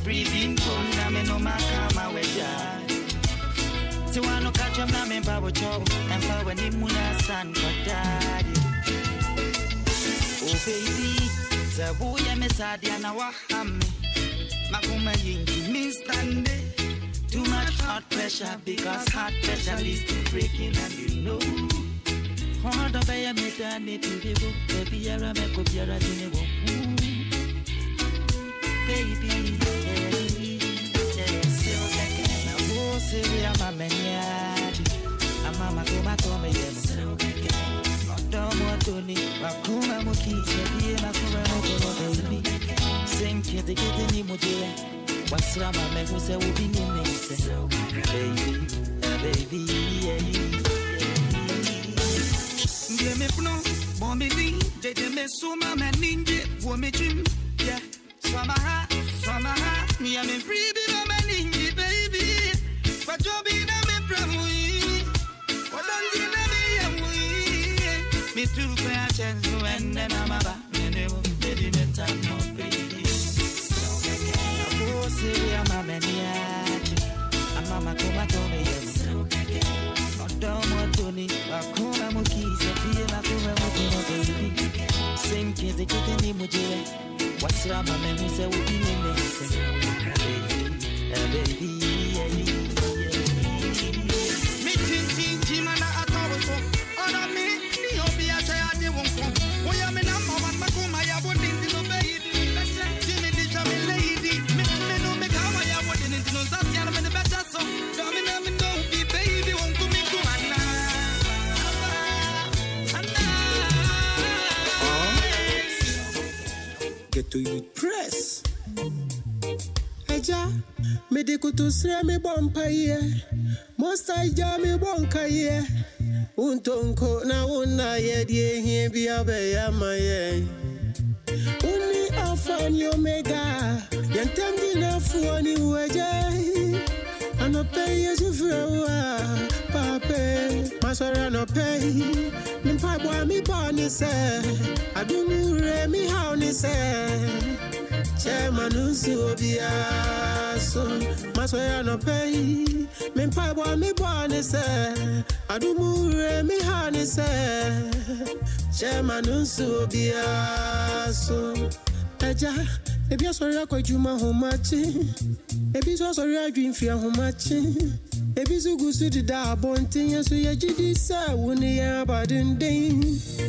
breathing from na me no makama weja. So I no catch him na me babo chow. And for when him muna san for daddy. Oh baby, the boy me sadia na wahame. Makuma yinki me stand it. Too much heart pressure because heart pressure leads to breaking and you know. Hard to pay a meter, me to the book, baby, you're a make up your dinner. Baby, so I will say, I'm a maniac. I'm a macoma to me, so don't want to need Makuma Muki, baby, Makuma, baby. Same kid, the kid in Muji. What's Rama, who say, will be baby, baby. Me pno, bombi di, jede me suma me ninje, wo me jim, yeah. Swamaha, me a me freebie no me ninje, baby. But you be na me from we, what don't you na me ya we? Me too pay a chance to end and I'm a back, me never did it time no baby. I say I'm a maniac, I'm a macoma to me, don't want to need Makuma Muki, Makuma Muki, baby. Same kids, they get any mujie. What's your mama who say will be baby, me chin, man, I thought was so. On me, the obia say I won't come. We are me number one, Makuma, I wouldn't into the baby. Jimmy, this a lady. Me no make how I wouldn't into no Zatian, and the better so. Don't me know, baby, won't come in. Get to you press. Eja, me de kutu sre me bompaye. Mosta ija me bonkaye. Untonko na una ye die hie bia be ya maye. Uni alpha and omega. Yentem di na fuani weje. Ano pay as you frowa. Pape, masora no pay. Me pa boy me born say. Adumure me how ni say. Chairman usu obia so. Masora no pay. Me pa boy me born say. Adumure me how ni say. Chairman usu obia so. Eja, ebi asori akwajuma ho machi. Ebi so asori adwin fia ho machi. Ebi so gusu di da abontin yeso ye gidi sa woni ya badindin.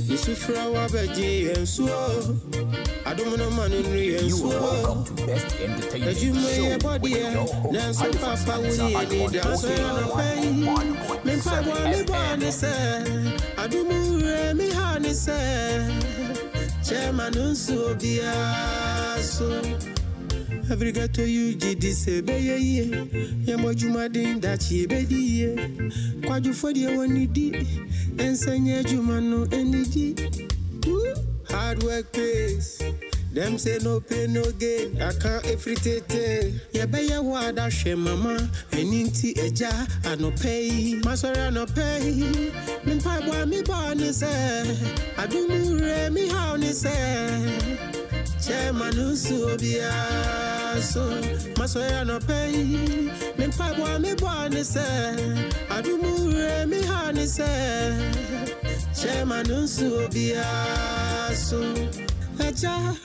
Isu frawa beje enso. Adomo manu nri enso. You are welcome to Best Entertainment Show with your host, Halifax Ansah Addo. Me pa wa me bone se. Adomo me hani se. Chairman unso bia so. Every ghetto you GD say be ye. Yamo juma din that ye be di ye. Kwaju for the one di. Ensenye juma no any di. Hard work pays. Them say no pain no gain. I can't everything. Ya be ya wada she mama. Eninti eja I no pay. Masora no pay. Me pa boy me born say. Adumure me how ni say. Chairman usu obia so. Masoya no pay. Me pa boy me born say. Adumure me how ni say. Chairman usu obia so. Eja,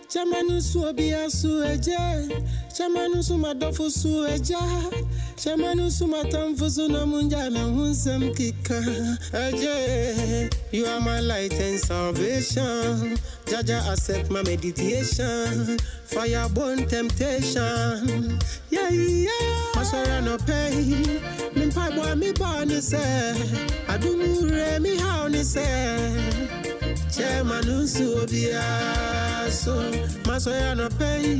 chamanu su obia su eja, chamanu su madofu su eja, chamanu su matamfu su na munja me hunsem kika. Eja, you are my light and salvation. Jaja accept my meditation, fireborn temptation. Yeah, yeah. Masora no pay, me pa boy me born say, adumure me how ni say. Chairman usu obia so. Masoya no pay.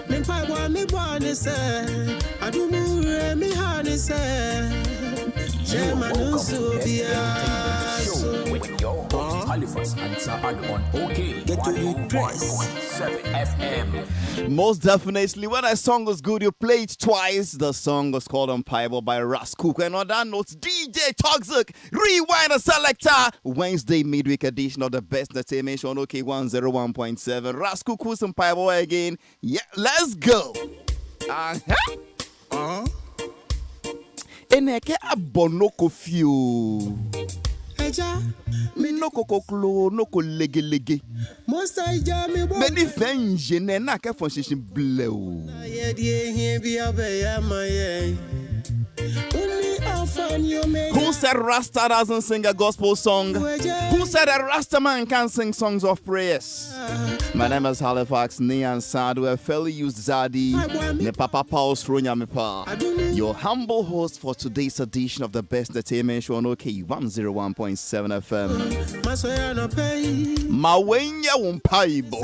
Me pa boy me born say. Adumure me hani say. Chairman usu obia so. With your host, Halifax Ansah Addo on OK. Get to you press. 7 FM. Most definitely, when a song was good, you play it twice. The song was called Unpayable by Rascook. And on that note, DJ Toxic, Rewind a Selector. Wednesday midweek edition of the Best Entertainment Show on OK 101.7. Rascook who's Unpayable again. Yeah, let's go. Eneke abonoko fio. No kokoklo, no lege. Most I jam me. Many fenge na ke fonction bleu. Who said Rasta doesn't sing a gospel song? Who said a Rasta man can't sing songs of prayers? My name is Halifax Ansah Addo, a fairly used Zadi, ne Papa Paul's Ronya Mepa. Your humble host for today's edition of the best entertainment show on OK 101.7 FM. Mawenya Wumpaibo.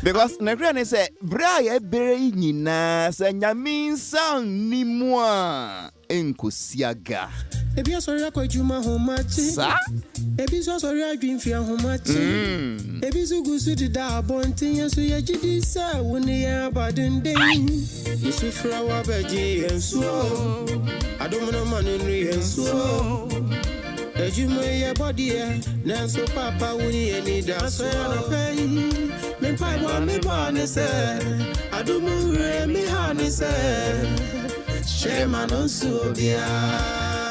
Because Negrani said, Bria Beri Nina, Sanyamin San Nimwa. Enkusiaga. Ebi asori akwajuma homachi. Sa? Ebi so asori adwinfia homachi. Ebi so gusu dida abontin yeso yejidi sa woni ya badenden. Yesu frawa beji yenso. Adomo manu nri yenso. Ejuma ye body e nanso papa woni eni da so na pay. Me pai me bone se. Adomo re me hani se.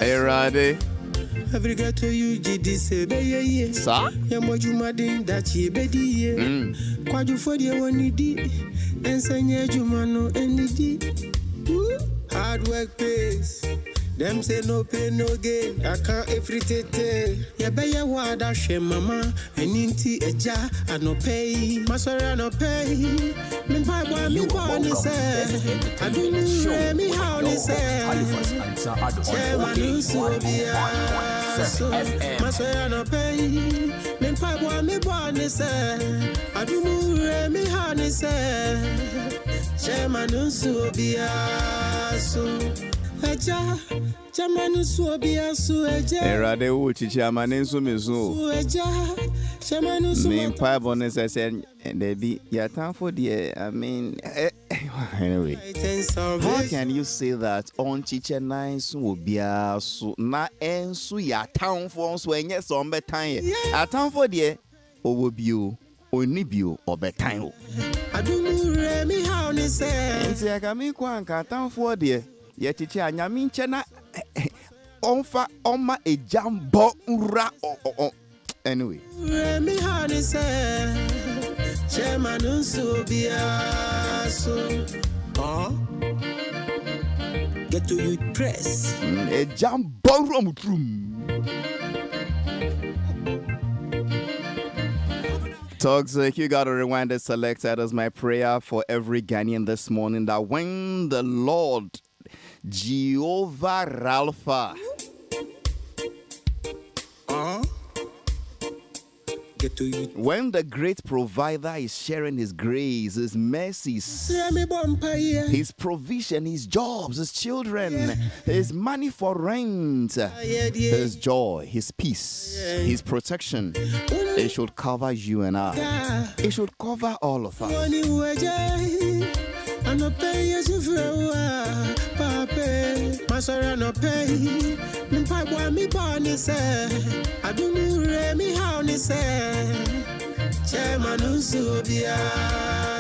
Hey, Rade. Every get to you, GD say, Bay, sir. Yamojumadin that ye bedi, Quadu for the one you did, and Sanya Jumano and hard work pays. Them say no pain, no gain. I can't everything. Ya beya wada she mama, and inti eja, I no pay. Masara no pay. Me buy me born say. I do me how they say. Halifax Ansah Addo. Masara no pay. Me buy me born say. I do me how they say. Chairman so be so. Chamanu swabia sueja. Erade uchi chamanu sumizu. Me pa bonus I said they be your time for the I mean anyway. How can you say that on chicha nine swabia su na ensu ya town for so enye so mbe time. A town for the obio onibio obetime. Adumu remi how ni say. Nti akami kwa nka town for the Yetichi anyami nchena onfa oma ejambo ura anyway. Me honey say chairman so bia so get to you press ejambo romutrum. Toxic, you gotta rewind and select. That is my prayer for every Ghanaian this morning, that when the Lord Jehovah Rapha when the great provider is sharing his grace, his mercies, his provision, his jobs, his children, his money for rent, his joy, his peace, his protection, it should cover you and I. It should cover all of us. No pay as if Papa, Masara no pay. Me papa me born say. I do me how ni say.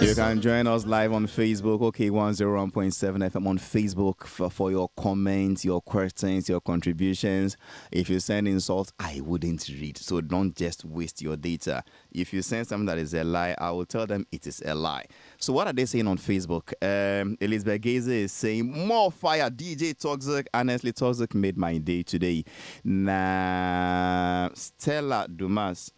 You can join us live on Facebook, OK 101.7 FM on Facebook for your comments, your questions, your contributions. If you send insults, I wouldn't read. So don't just waste your data. If you send something that is a lie, I will tell them it is a lie. So what are they saying on Facebook? Elizabeth Gaze is saying, more fire, DJ Toxic. Honestly, Toxic made my day today. Stella Dumas.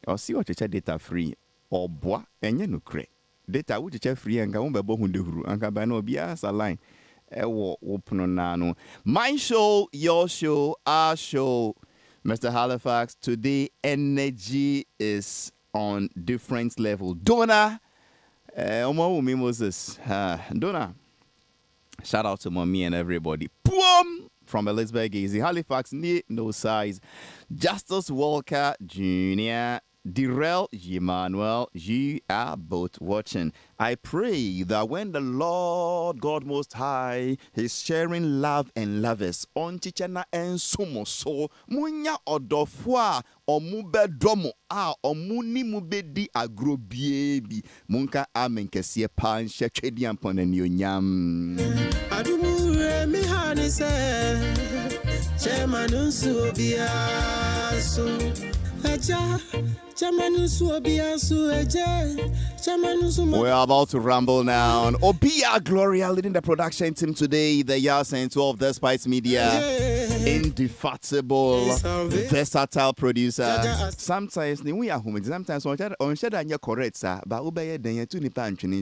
Or see what you check data free or bois and you no cre. Data would you check free and go by Bohundu and Cabano Bias a line. Open nano. My show, your show, our show, Mr. Halifax. Today, energy is on different level. Donna, Moses, Donna. Shout out to mommy and everybody. Boom! From Elizabeth Gazy, Halifax, no size. Justice Walker Jr., Direl, Emmanuel, you are both watching. I pray that when the Lord God Most High is sharing love and lovers on Chichana and Sumo so munya odofwa omube domo a omuni mubedi agro baby munka amen kesiye pan shechedi ampone nyam. Adumure mi hanise chemanusu obiaso eja. We're about to rumble now. Obia Gloria leading the production team today. The Yas and 12 The Spice Media. Indefatigable, versatile producer. Sometimes we are home. Sometimes on you're correct, sir. But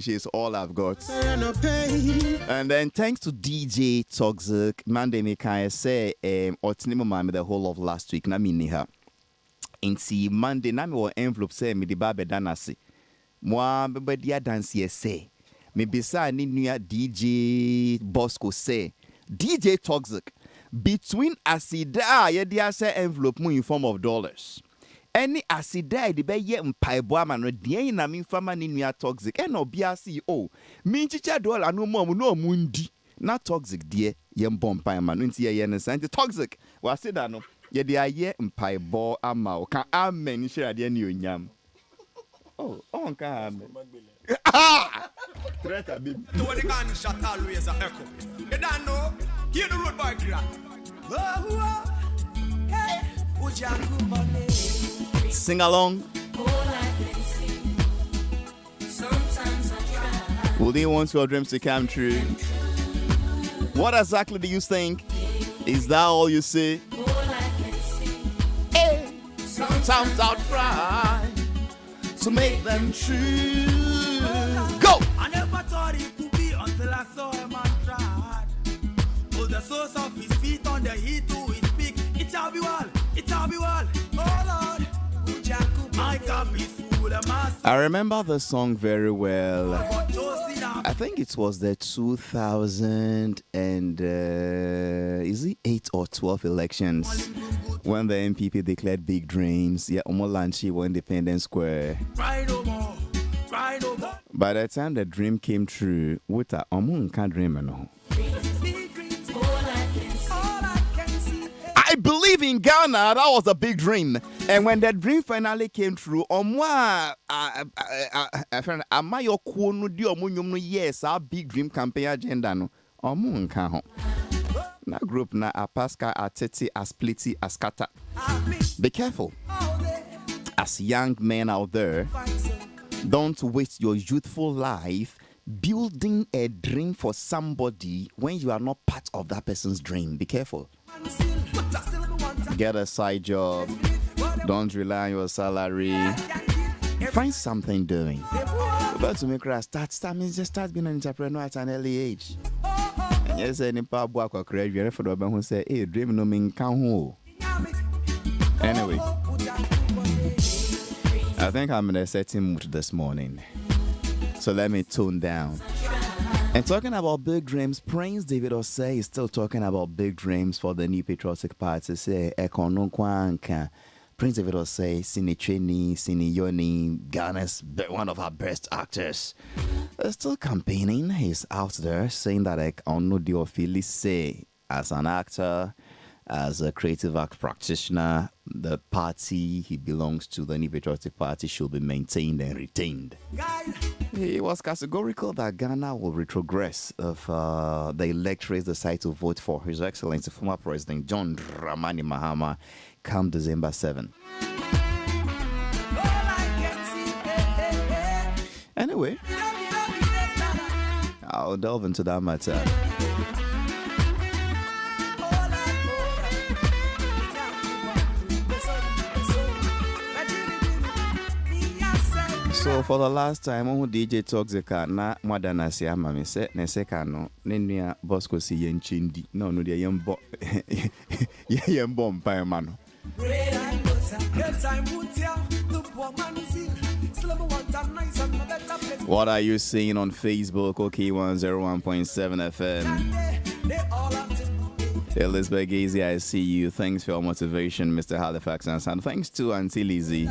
she's all I've got. And then thanks to DJ Toxic, Monday Mikaya say Otinimo the whole of last week. Naminiha. Inti Monday na me wo envelope say me di ba be danase mo be dia dance ye say me bisa ni nua DJ Bosco say DJ Toxic between asida ye dia say envelope mu in form of dollars any asida di be ye mpaibo ama no de na me fama ni nua Toxic e no bia see oh me chicha dollar no mo no mu ndi na Toxic de ye mbompa ama no nti ye ne santi Toxic wa asida no ye de aye mpaibo ama o kan amen share de ni onyam oh on kan amen threat abi to the gun shot always a echo you don't know hear the road boy crack hey ujangu money sing along. Sometimes I try. Will they want your dreams to come true? What exactly do you think? Is that all you say? Sometimes I'll try to make them true. Go! I never thought it could be until I saw a man try. Oh, the source of his feet on the heat to his peak. It's all be well, it's all be well. Oh Lord, my cup is full of mass. I remember the song very well. I think it was the 2000 and is it 8 or 12 elections when the MPP declared big dreams. Yeah, Omolanchi won Independence Square. Cry no more, cry no more. By the time the dream came true, what a can't dream no. I believe in Ghana. That was a big dream. And when that dream finally came true, yes, our big dream campaign agenda no. Na group na apaska ateti aspliti askata. Be careful. As young men out there, don't waste your youthful life building a dream for somebody when you are not part of that person's dream. Be careful. Get a side job. Don't rely on your salary. Find something doing. But to make her start means just start being an entrepreneur at an early age. And yes, any part work or career for the one who say, hey, dream no mean count. Anyway, I think I'm in a certain mood this morning. So let me tone down. And talking about big dreams, Prince David Osei is still talking about big dreams for the new patriotic party. Say, Prince David Osei, Sini Cheni, Sini Yoni, Ghana's one of our best actors, is still campaigning. He's out there saying that Onodiofili say, as an actor, as a creative act practitioner, the party he belongs to, the New Patriotic Party, should be maintained and retained. He was categorical that Ghana will retrogress if the electorates decide to vote for His Excellency, former President John Dramani Mahama, come December 7. Anyway, I'll delve into that matter. So for the last time, on DJ Toxic na mwadana si ama me se ne seka no ne nua Bosco si yenchindi no no de yembo yembo mpa ma no. What are you seeing on Facebook? Okay, 101.7 FM. Elizabeth Gazy, I see you. Thanks for your motivation, Mr. Halifax Ansah Addo. Thanks to Auntie Lizzie.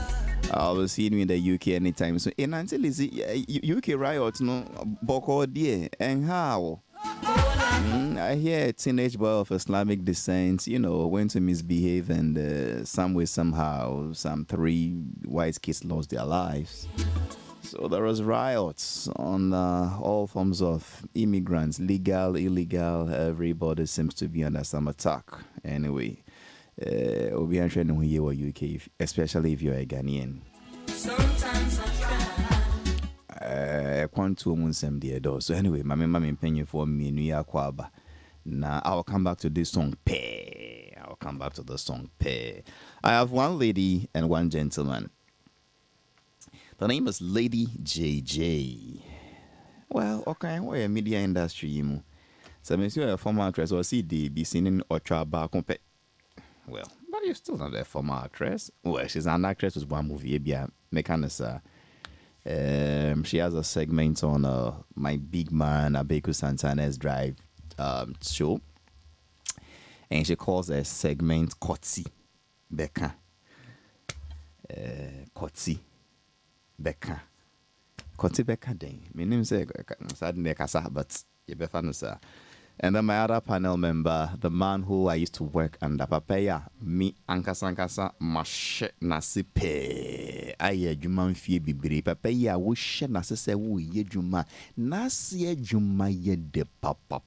I will see you in the UK anytime soon. And until is UK riots, no, Boko dear, and how? I hear a teenage boy of Islamic descent, went to misbehave, and some way, somehow, some 3 white kids lost their lives. So there was riots on all forms of immigrants, legal, illegal. Everybody seems to be under some attack. Anyway, we'll be interested in here in UK, especially if you're a Ghanaian. Sometimes I try. So anyway, my penny for me, New York Kwaba. Now I'll come back to this song. I'll come back to the song. I have one lady and one gentleman. The name is Lady JJ. Well, okay, we're a media industry. So I'm a former actress or see the be seen in Otra Bar. Well, but you're still not a former actress. Well, she's an actress with one movie, Mechanica. She has a segment on My Big Man, Abeku Santana's Drive show. And she calls a segment Kotsi Beka. Kotsi Beka. Kotsi Beka Ding. My name is Sadne Kasa, but you better sir. And then my other panel member, the man who I used to work under, Papaya, me Ankasa Mashe Nasipe. Aye, Juman Fie Bibri, Papaya, wish Nasa wu ye Juma, Nasia Juma ye de papa,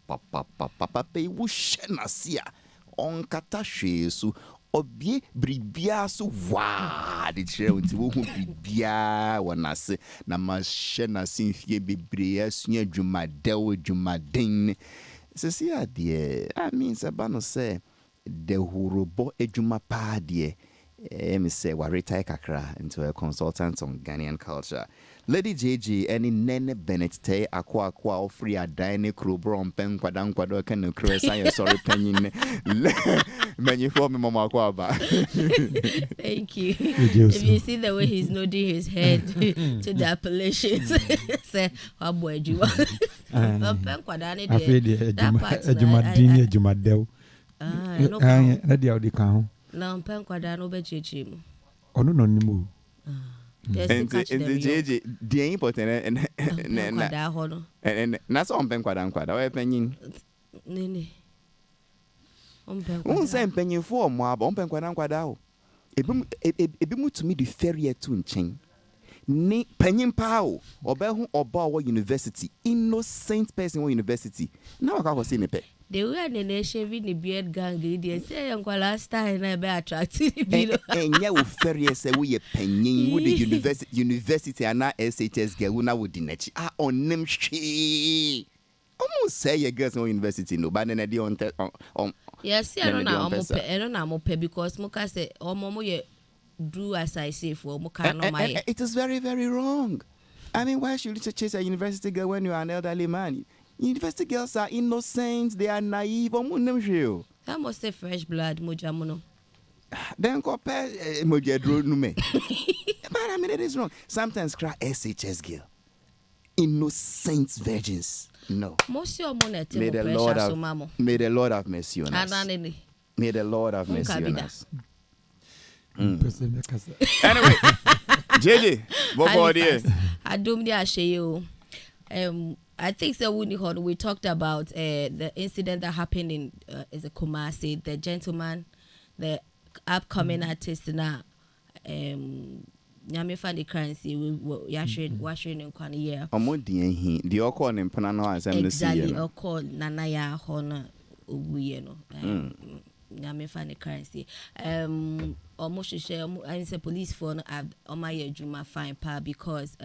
wish Nasia on Katashe su. Obie bribia so wa de chere nti wo hu bribia wona se na ma hye na sinfie bebre asua dwumaden sesi ade I mean sabano say the hurobo adwuma pa de me say wa retire kakra into a consultant on Ghanaian culture. Lady JJ any Nene Bennett tay akwa free adine krobro pen kwadan kwado kan kresa your sorry penyin menu for me mama kwaba. Thank you. If you see the way he's nodding his head to the appellations, say Abueju. Pen kwadane de that part Jumadini Jumadel. No kan. Na pen kwadane obechechi mu. Ono no nimu. And JJ, the important and that's on Penquadan Quada, or penning. Nene. Won't send penny for more, Penquadan Quadao. A bimu to me the ferry to chain. Ne penning pow, or Belhum or Bower University, innocent person university. Now I was in a pet. They were in the nation with the beard gang, they say, Uncle last time I be attracted. And you will ferry say we a penny with the university and not SHS Gawuna would dinach. On them she almost say a girls no university, no, but then I on. Yes, I don't know, because Moka said, oh, Momo, do as I say for Moka. It is very, very wrong. I mean, why should you chase a university girl when you are an elderly man? University girls are innocent, they are naive. That must say fresh blood, Mojamono. Then compare Mojadro Nume. But I mean, it is wrong. Sometimes cry SHS girl. Innocent virgins. No. May the Lord have mercy on us. May the Lord have mercy on us. Anyway, JJ, what about you? I don't know. I think so. We talked about the incident that happened in is a Kumasi. The gentleman, the upcoming artist now, Nyame find the currency. We washing in one year. The Oko and Panano as exactly. Oko Nanaya Hona Uyeno. Nyame find the currency. Almost share. I say police phone on my Juma fine pa because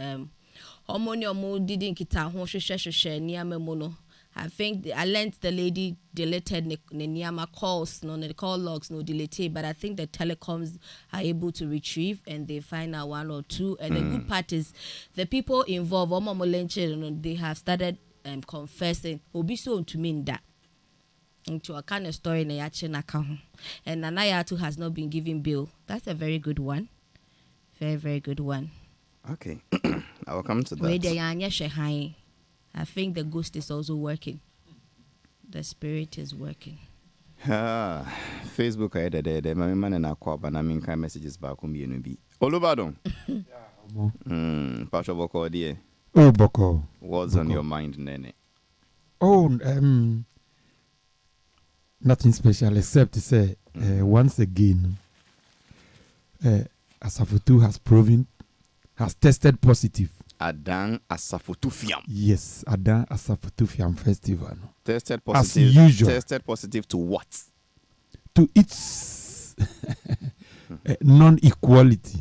Homonio didn't kita ho hwehwehwehwe niam mono. I think I learned the lady deleted Niama calls, no, the call logs, no delete, but I think the telecoms are able to retrieve and they find out 1 or 2. And the good part is the people involved, they have started confessing, Obiso to mean that. Into a kind of story in a Yachin account. And Nanayatu has not been given bail. That's a very good one. Very, very good one. Okay. I will come to that. I think the ghost is also working. The spirit is working. Facebook I did my man and I call but I mean kind messages back on be Olubadon. Pastor Boko, dear. Oh, Boko. What's on your mind, Nene? Oh, nothing special except to say once again, Asafutu has tested positive. Adan Asafutufiam. Yes, Adan Asafutufiam Festival. No? Tested positive. As usual. Tested positive to what? To its non-equality.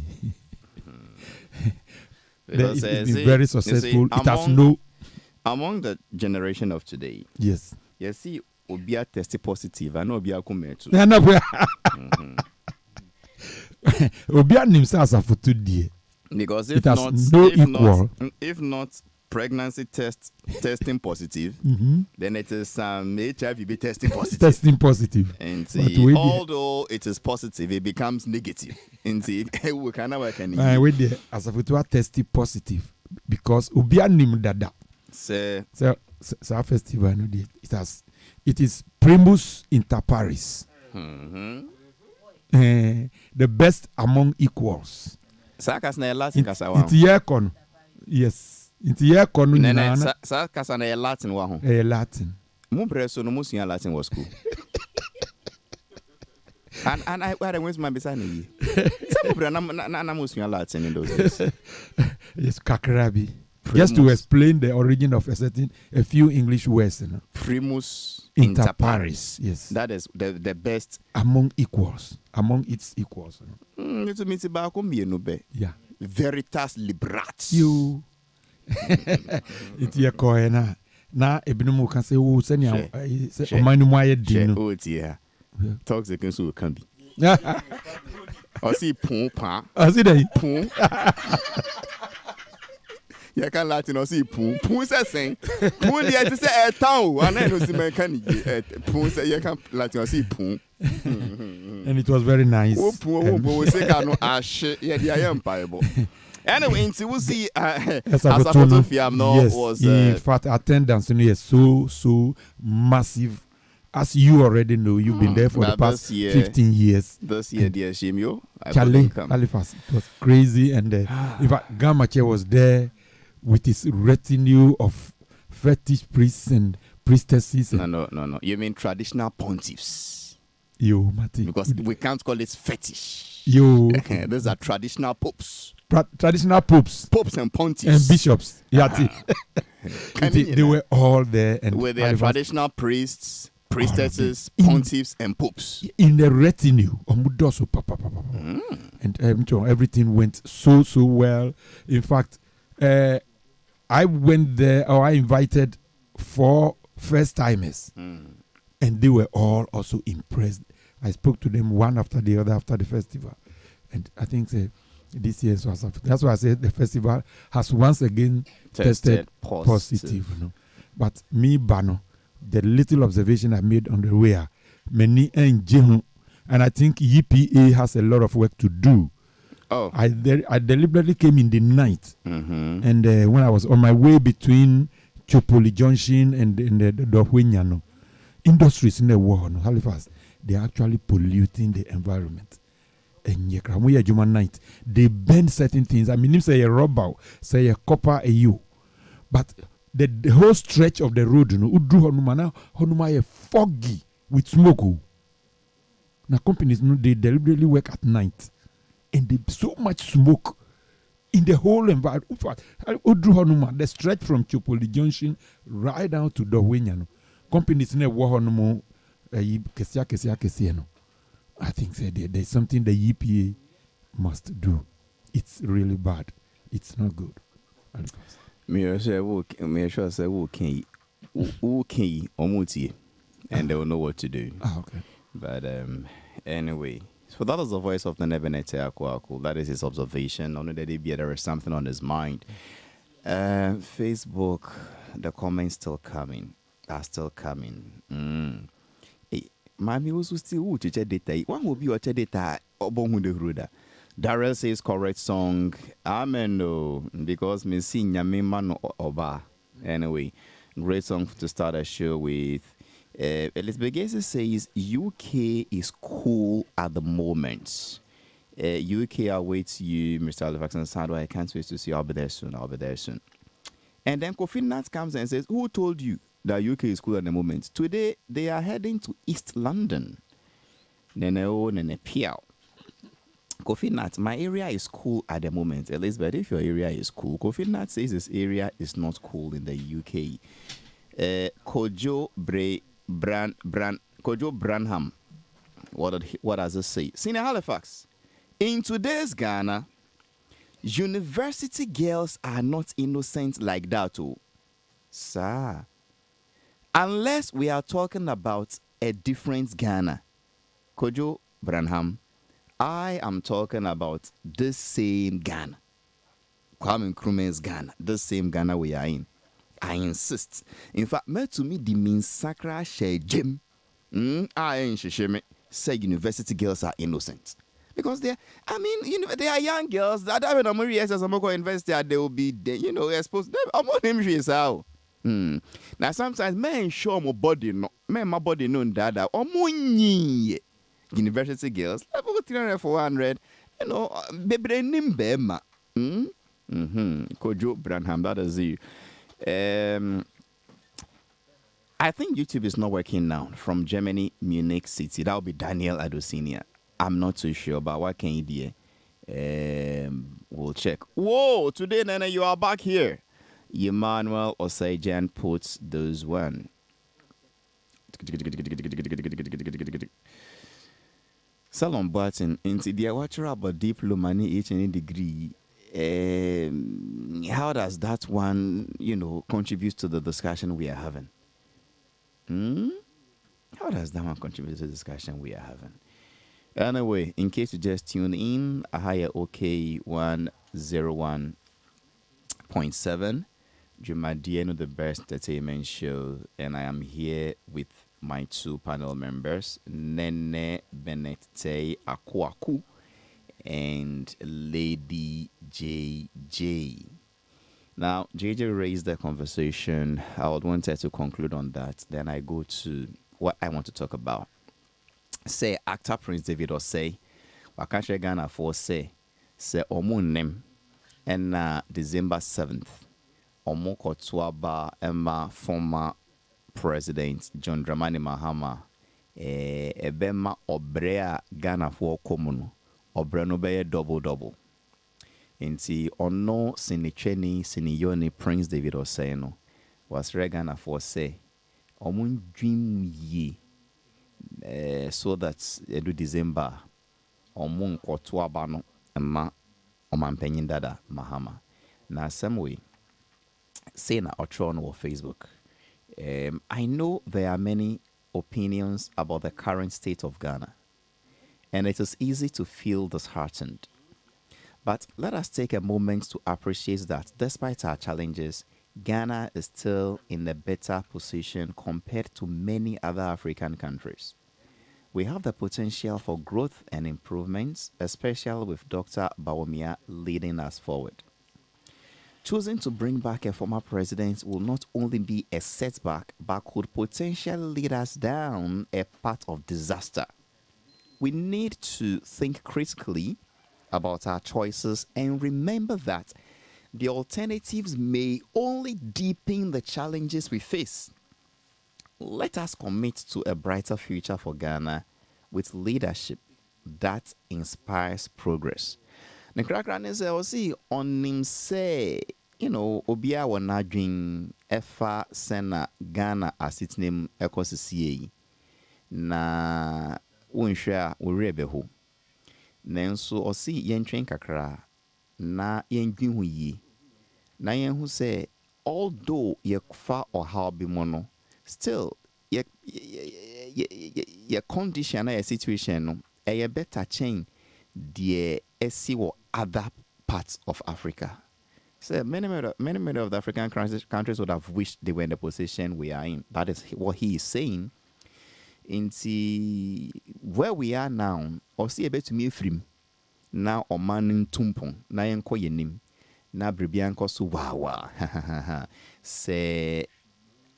It has been very successful. It has no. Among the generation of today. Yes. You see, Obia tested positive. I know Obia come to. Obia himself Asafutu die. Because it has no equal. If not pregnancy testing positive, then it is HIV testing positive. Testing positive. And see, although it is positive, it becomes negative. And see, we cannot work any. Wait there, Asafutu tested positive because Obia nim dada. So our festival, it is primus inter pares. The best among equals. Sakas na Latin kasawa. It's Yekon. Yes. It's Yekon. Nene, Sakas na Latin wa ho. Latin. Mo preso no mo sua Latin was school. And I went my beside me. Some of na mo sua Latin in those days. Yes, Kakrabi. Just to explain the origin of a few English words. You know? Primus inter pares. Yes. That is the best among equals. Among its equals. It means about yeah. Veritas librat. You. It's your coin. Na ebinu can say oh send say omanu mo ayedin no. Oh dear. Talks against who can be. I see pon pa. I see that. Pon. You can Latin or see pon. Pon say saying. Pon dey to say a town. And I know see man can pon say you can Latin or see pon. And it was very nice. We say can no ashe. Yeah, they are empire. Anyway, until we see Asafutufiam was in fact attendance is so massive. As you already know, you've been there for the past 15 years. This year, dear Shimio, Charlie, Halifax, it was crazy. And in fact, Gamache was there with his retinue of fetish priests and priestesses. No. You mean traditional pontiffs? Yo, Mati. Because we can't call it fetish. Yo. Those are traditional popes. Traditional popes. Popes and pontiffs. And bishops. They were all there. And with their traditional priests, priestesses, pontiffs, and popes. In the retinue. And everything went so well. In fact, I went there, or I invited 4 first-timers. And they were all also impressed. I spoke to them one after the other after the festival. And I think this year was that's why I said the festival has once again tested positive. You know. But me, Bano, the little observation I made on the way, many and I think EPA has a lot of work to do. Oh, I deliberately came in the night. And when I was on my way between Chopoli Junction and the Dohwenyano, industries in the world, Halifax, they're actually polluting the environment. And human night, they burn certain things. I mean, say a rubber, say a copper, a you. But the whole stretch of the road, you know, Honuma foggy with smoke. Now companies, you know, they deliberately work at night. And they so much smoke in the whole environment. The stretch from Chopoli Junction right down to Dohwenyano. Companies in the war no I think there's something the EPA must do. It's really bad. It's not good. Me sure say okay omuti and they will know what to do. Okay. But anyway, so that is the voice of the Nebenete Akwaku. That is his observation. Only that there is something on his mind. Facebook, the comments are still coming. Mami was still data. One will be watch data. Darrell says correct song. Amen. No, because me sing Yamima Oba. Anyway, great song to start a show with. Elizabeth Gacy says UK is cool at the moment. UK awaits you, Mr. Halifax Ansah Addo. I can't wait to see you. I'll be there soon. And then Kofi Nat comes and says, who told you that UK is cool at the moment? Today, they are heading to East London. Nene Piao. Kofi Nat, my area is cool at the moment. Elizabeth, if your area is cool, Kofi Nat says his area is not cool in the UK. Kojo Branham. What does it say? Senior Halifax. In today's Ghana, university girls are not innocent like that, oh. Sir. Unless we are talking about a different Ghana. Kojo Branham, I am talking about this same Ghana. Kwame Nkrumah's Ghana. This same Ghana we are in. I insist. In fact, me to me the means sacra share gem. I ain't shame say university girls are innocent. Because they are young girls that have an Amori as a university, they will be exposed. I'm on him how. Now sometimes men show my body my body known that university girls level 300 400 baby nimbema. Kojo Branham, that is you. I think YouTube is not working now. From Germany, Munich City. That will be Daniel Addo Senior. I'm not too sure, but what can you do? We'll check. Whoa, today, Nana, you are back here. Emmanuel Oseijan puts those one. Salon Barton, into the watcher about diploma each and degree. How does that one, contribute to the discussion we are having? How does that one contribute to the discussion we are having? Anyway, in case you just tune in, I hire OK 101.7. Jumadieno, the best entertainment show, and I am here with my two panel members, Nene Benete Akwaku and Lady JJ. Now, JJ raised the conversation. I would want her to conclude on that. Then I go to what I want to talk about. Say, actor Prince David or say, Wakashe Ghana for say Omun name, and December 7th, Omo Kotwaba Emma, former President John Dramani Mahama, Ebema Obrea Ghana for Komuno, Obreno Beye double. Inti ono sinicheni siniyoni Prince David Oseno was regana for say omun dream ye so that edu December omun kotwa bano ma oman dada Mahama na some way say na otron or Facebook. I know there are many opinions about the current state of Ghana, and it is easy to feel disheartened. But let us take a moment to appreciate that despite our challenges, Ghana is still in a better position compared to many other African countries. We have the potential for growth and improvements, especially with Dr. Bawumia leading us forward. Choosing to bring back a former president will not only be a setback, but could potentially lead us down a path of disaster. We need to think critically about our choices and remember that the alternatives may only deepen the challenges we face. Let us commit to a brighter future for Ghana with leadership that inspires progress. Nekrakra see on him say, Obia wana dream efa sena Ghana as its name ekosisi na unshare urebeho. Nenso osi yentwen kakra na yendwin hu yi na yen hu say although ye fa or how be mono still ye condition na situation no e better change the esi or other parts of Africa. So many of the African countries would have wished they were in the position we are in. That is what he is saying. Into where we are now, or see a bit to me free now or manning tumpon, na yenko yenim, na bribianko su wawa. Say,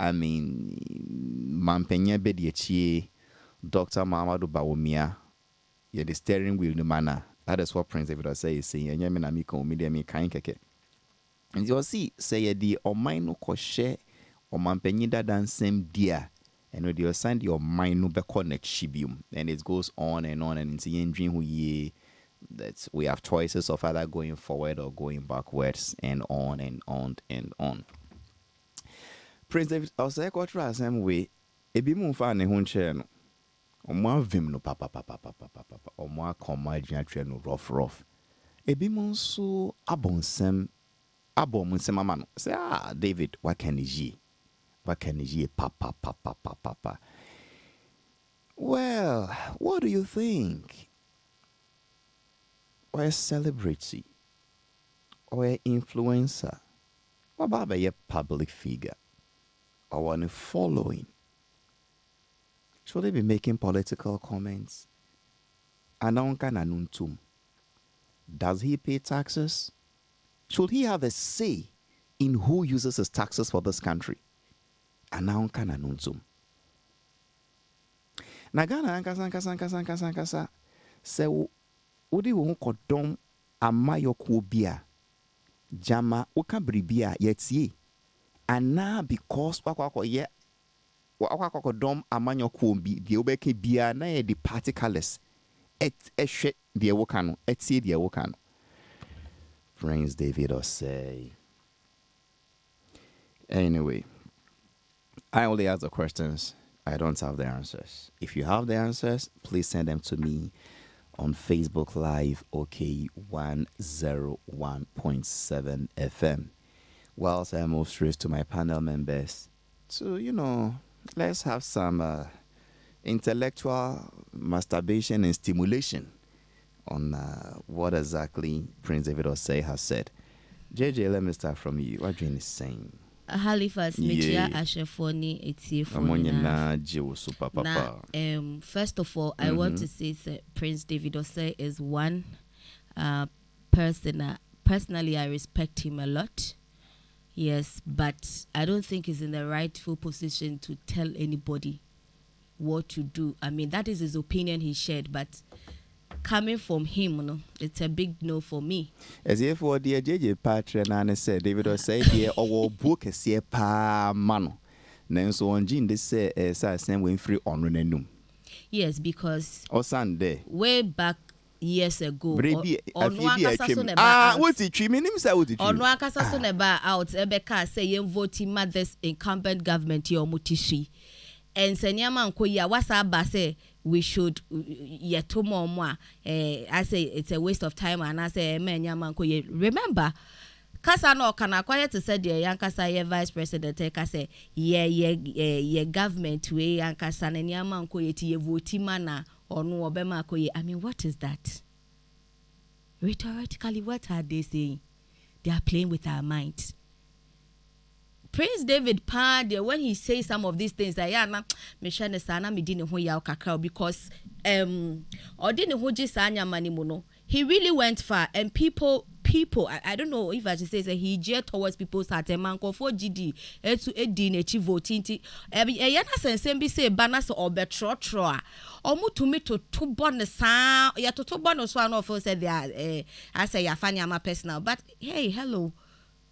Mampenye Bediachie, Dr. Mamadou Bawumia, you're the steering wheel no manner, That is what Prince David was saying. And you me come media me kind keke. And you see, say the or mine no ko share or man penida than same dear. And when you send your mind no be connect shibium. And it goes on and it's a dream who ye that we have choices of either going forward or going backwards and on and on and on. Prince David, I was like, what the same way? Ebi mu fa ne ho nche no. Omo avim no papa. Omo akoma adwatwe no rough. Ebi mu nso abonsem ama no. Say David, what can you? What can you papa? Well, what do you think? Or a celebrity? Or an influencer? What about a public figure? Or one following? Should they be making political comments? Does he pay taxes? Should he have a say in who uses his taxes for this country? Nagana ankasa se wodi wo kodom amayoko bia jama woka bribia yetie ana because wakwakoye dom amanyoko bi de obeke bia na ye the party colors ehwe de woka no etie de woka no. Prince David or say anyway, I only ask the questions. I don't have the answers. If you have the answers, please send them to me on Facebook Live, OK 101.7 FM. Whilst I move straight to my panel members, to, let's have some intellectual masturbation and stimulation on what exactly Prince David Osei has said. JJ, let me start from you. What Jane is saying? Halifax Media Ashefoni Etiefoni. First of all, I want to say that Prince David Osei is one person. Personally, I respect him a lot. Yes, but I don't think he's in the rightful position to tell anybody what to do. I mean, that is his opinion he shared, but coming from him, it's a big no for me. As if for dear JJ Patron and said, David was say here or book a see pa mano. Then so on Jean they say same way free on renum. Yes, because or Sunday way back years ago. What's it treatment him say what it on Wakasa Soneba out Ebeka say voting mothers incumbent government your mutishi. And Senyama Nkoya Wasaba say we should yetomomwa I say it's a waste of time and I say Menyama Nkoye. Remember Kasa no kana quiet to say the Yankasa ye vice president take say ye government we Yankasa Nyama Nkoye ti ye voti mana or no obema koye. I mean, what is that? Rhetorically, what are they saying? They are playing with our minds. Prince David Pad, when he says some of these things, because he really went far, and people, I don't know if I should say he jeered towards people's heart. And man, for GD, to achieve voting. Yana sense say banners or betrotra, or to burn the sound. Ya to burn us one of us said they are. I say Yafanya my personal, but hey, hello.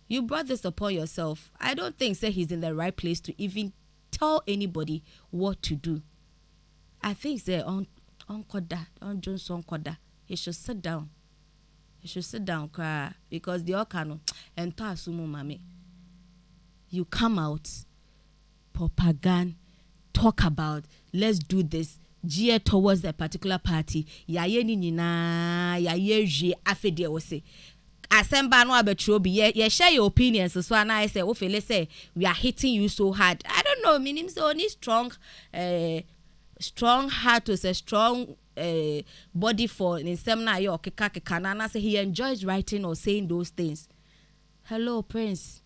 You brought this upon yourself. I don't think he's in the right place to even tell anybody what to do. I think on Koda, on Johnson Koda, he should sit down. He should sit down, cry, because the Okano and Tasumu Mami. You come out, propaganda, talk about, let's do this, gear towards a particular party. Yaye nina, yaye afede ose. Asemba no abetrobi ye share your opinions so and I say o feel say we are hitting you so hard. I don't know, meaning so only strong heart to say strong body for in semna yo keka na say he enjoys writing or saying those things. Hello Prince.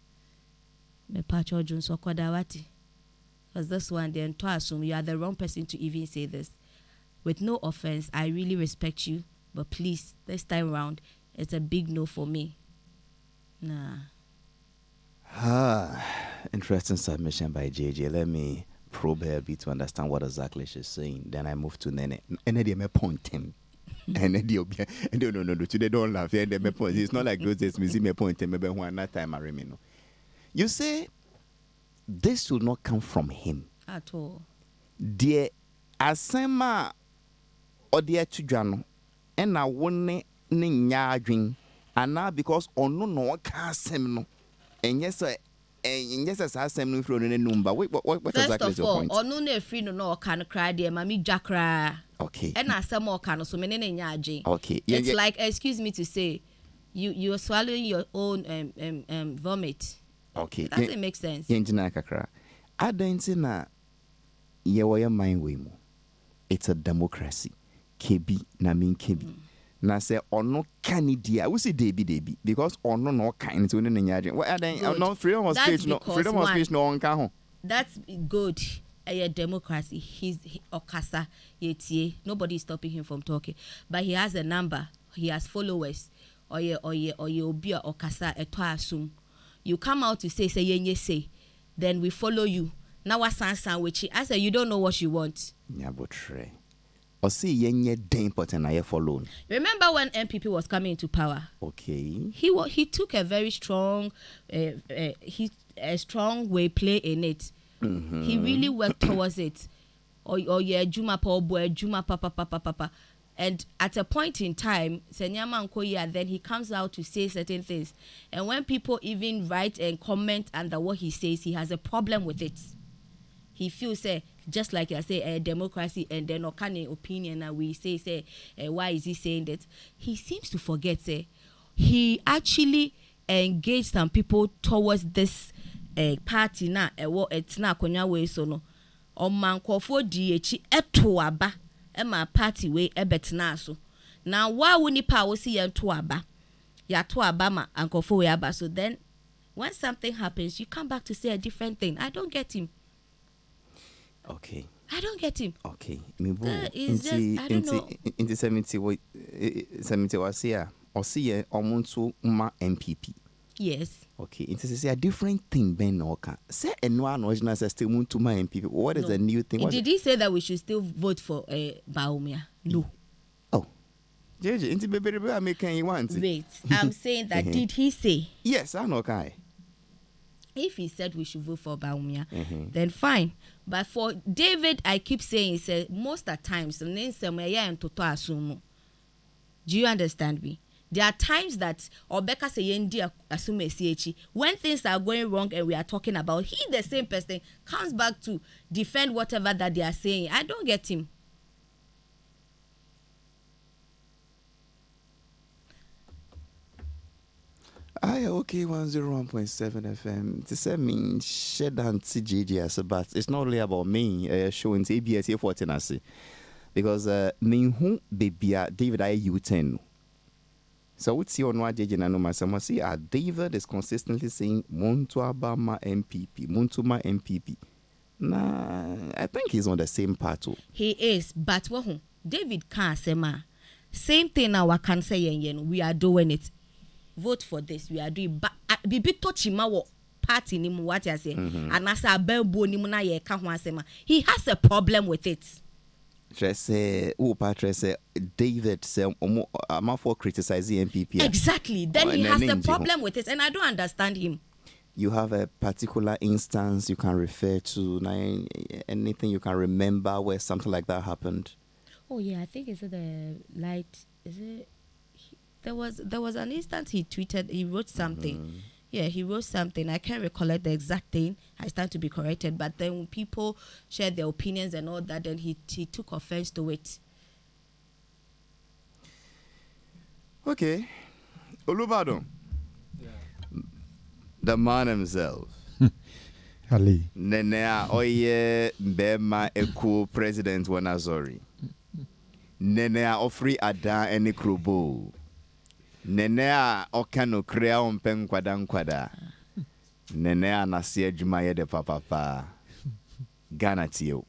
Me pacho Jun so kodawati. Cuz this one then to assume you are the wrong person to even say this. With no offense, I really respect you, but please this time around it's a big no for me. Nah. Interesting submission by JJ. Let me probe her a bit to understand what exactly she's saying. Then I move to Nene. And then me point him. And no. Today don't laugh. And my point. It's not like those days. Me see my point. And maybe one that time I remember. You say this should not come from him at all. Dear asema or dear children, and I won't ning and now because ono no can no. And yes, sir. And yes, as I say, no flow in a number. What exactly is your point? Or no, free no can cry, dear mammy jackra. Okay. And I some more can so many yaji. Okay. It's like, excuse me to say, you are swallowing your own vomit. Okay. Doesn't make sense. Yenjina kakra. I don't see na ye mind we mo. It's a democracy. KB na mean KB. Na say ono kanidia we say debi because ono no kind to no nyaje well then no freedom of speech no freedom of speech no on ho. That's good. A democracy. He's okasa yetie. Nobody is stopping him from talking, but he has a number, he has followers. Oye obia okasa eto asum. You come out to say yenye say, then we follow you. Now what sansan which I say you don't know what you want. Nyabotre. Or see yenye day important I follow. Remember when MPP was coming into power? Okay. He took a very strong strong way play in it. Mm-hmm. He really worked towards it. Yeah, Juma pa boy, Juma papa. And at a point in time, Senyama Nkoya, then he comes out to say certain things. And when people even write and comment under what he says, he has a problem with it. He feels just like I say, a democracy, and then Okane opinion, and we say, why is he saying that? He seems to forget, he actually engaged some people towards this party now. It's not konya way so no. Omankofo DH eto aba, ema party way ebetna so. Now why would ni power see to aba? Ya to aba ma ankofo we aba. So then, when something happens, you come back to say a different thing. I don't get him. Okay. I don't get him. Okay. Me bo. I don't know. Into 70 was here. Or see omuntu ma MPP. Yes. Okay. It is a different thing Ben Oka. Say and one original still muntu ma MPP. What is a new thing? Did he say that we should still vote for Baumia? No. Oh. JJ, into baby I make you want. Wait. I'm saying that did he say? Yes, I know Kai. If he said we should vote for Baumia, then fine. But for David, I keep saying, he said most of the times, do you understand me? There are times that Obeka say yendi asume CH. When things are going wrong and we are talking about, he the same person comes back to defend whatever that they are saying. I don't get him. Okay, 101.7 FM. To say me shed and TJJ, but it's not really about me showing ABS here for Tennessee. Because me who baby David I U10. So what's your no JJ na no masama see David is consistently saying Muntu Abama MPP, Muntuma MPP. Nah, I think he's on the same part too. He is, but what David can't say ma. Same thing now I can say yen we are doing it. Vote for this, we are doing but bibi tochima wo party ni mu what I say and as a bembo ni mu na ye ka ho asema. He has a problem with it. David say I'm for criticizing MPP. Exactly. Then he has a problem with it and I don't understand him. You have a particular instance you can refer to, anything you can remember where something like that happened? Oh yeah, I think it's the light. Is it? There was an instance he tweeted. He wrote something. Yeah, he wrote something. I can't recollect the exact thing. I stand to be corrected. But then when people shared their opinions and all that, then he took offense to it. Okay, Olubado. The man himself. Ali. Nenea oye bema eku president wanazori. Nenea ofri ada eni krubo. Nenea okano krea ompen kwada. Nenea nasie jumaye de papa. Ghana tiyo.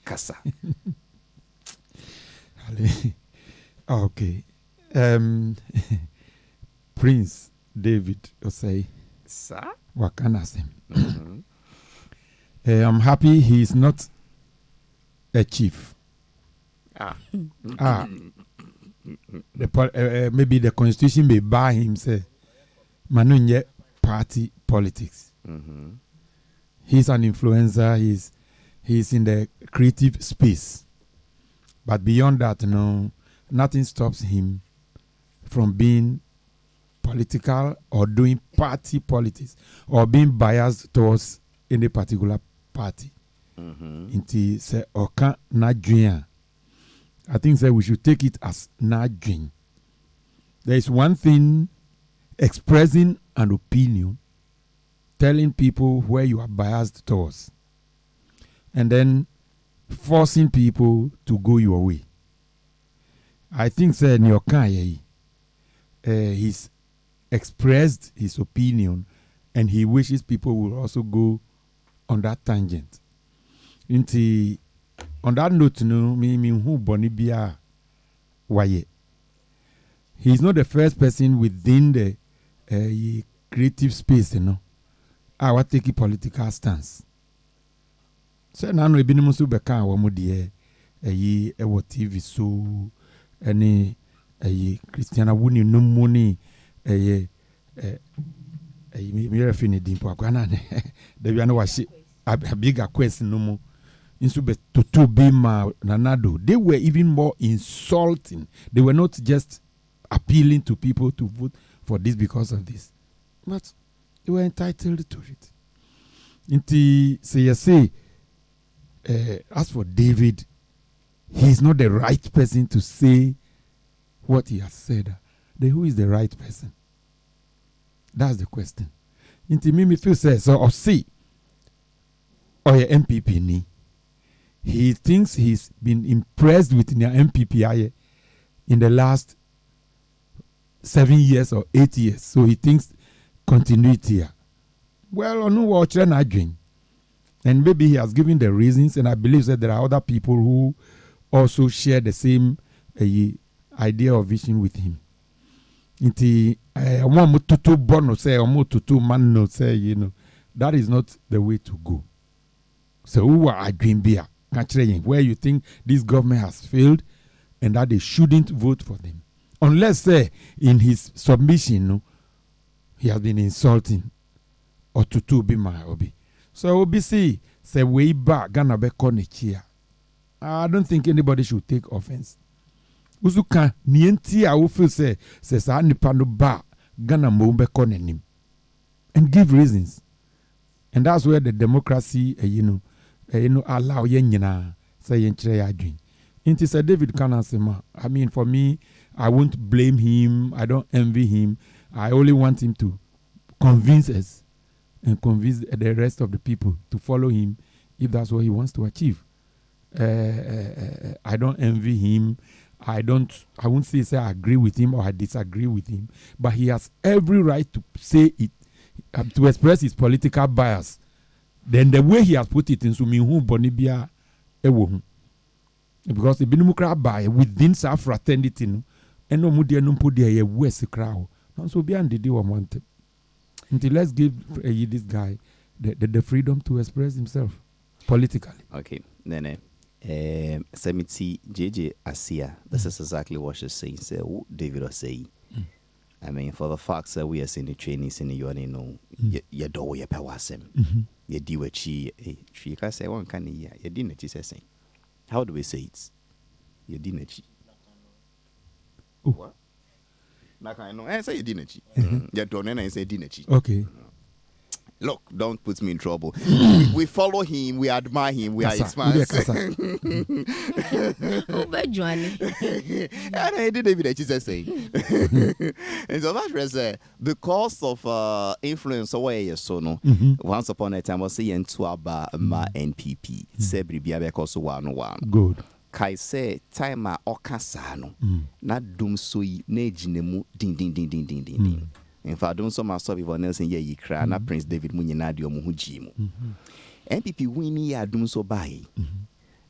Kasa. Ali. Okay. Prince David Osei. Sir? Wakanasim. I'm happy he's not a chief. maybe the constitution may bar him say manunye party politics. He's an influencer. He's in the creative space, but beyond that, no, nothing stops him from being political or doing party politics or being biased towards any particular party. Inti say oka na dwen. I think say we should take it as na dwen. There is one thing expressing an opinion, telling people where you are biased towards, and then forcing people to go your way. I think say Nyoka he's expressed his opinion and he wishes people will also go on that tangent. On that note, no, who Bonibia Waye. He's not the first person within the creative space, you know. I want to take a political stance. So now we been musu beka wa mudie ewo TV so any Christiana Wuni no money me refini dimpo akwana ne da bia no washi a bigger question no mo insu be toto be ma nanado. They were even more insulting. They were not just appealing to people to vote for this because of this, but they were entitled to it. Inti say as for David, he's not the right person to say what he has said. Then who is the right person? That's the question. Inti me feel says so or see or your MPP ni. He thinks he's been impressed with the MPP in the last 7 years or 8 years. So he thinks continuity here. Well, on watch again. And maybe he has given the reasons, and I believe that there are other people who also share the same idea or vision with him. Inti one tutu bono say or tutu man no say, you know, that is not the way to go. So who are agreeing beer? Where you think this government has failed and that they shouldn't vote for them. Unless in his submission, no, he has been insulting or tutu be my hobby. So OBC say way back Ghana be konichia. I don't think anybody should take offense. Uzuka nienti a feel say sa nipa no ba Ghana mo be konenim and give reasons. And that's where the democracy allow yen nyina say yen kire ya adwin. Inti say David Kanasema. I mean, for me, I won't blame him. I don't envy him. I only want him to convince us and convince the rest of the people to follow him if that's what he wants to achieve. I don't envy him. I won't say I agree with him or I disagree with him, but he has every right to say it, to express his political bias. Then the way he has put it in Sumihu Bonibia Ewo. Because the Binumukra by within South fraternity, and no mudia no put there west crowd. And so beyond the day one wanted. Until let's give this guy the freedom to express himself politically. Okay, Nene. Semiti JJ Asia. This is exactly what she's saying. Say, what David was saying. I mean, for the facts that we are seeing the trainings in the UNO, you do your powasem. You do what she can say one can you didn't say. How do we say it? You didn't. What? No, I say you didn't. You don't and I say didn't. Okay. Look, don't put me in trouble. We follow him, we admire him, we are his fans. And I didn't even Jesus say. And so that was because of influence away so no. Once upon a time I was saying to about my NPP. Sebri biabe koso 101. Good. Kai say time a okasano. Na dum soi na ginemu din. In fact, don't so much before Nelson ye cry na Prince David Munyinadi or Muhujimu. NPP winnie ya dum so by.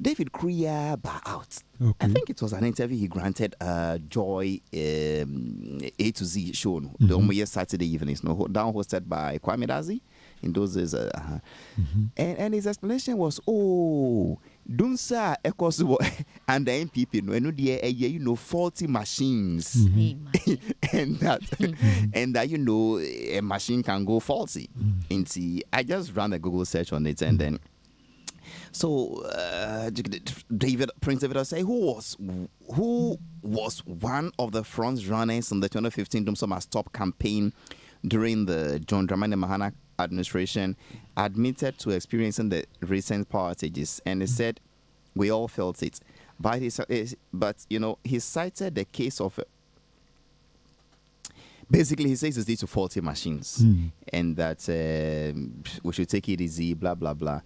David Kriya ba out. Okay. I think it was an interview he granted Joy A to Z show. The Saturday evenings, no, down hosted by Kwame Dazi in those days. And his explanation was, oh, Dunsa Ekosubo and the MPP, no, faulty machines. and that, a machine can go faulty. And see, I just ran a Google search on it, and then. So, Prince David will say, who was one of the front runners in the 2015 Dumsoma Stop campaign during the John Dramani Mahama administration, admitted to experiencing the recent power outages, and he said, we all felt it. But he cited the case of. Basically, he says it's due to faulty machines, and that we should take it easy, blah blah blah.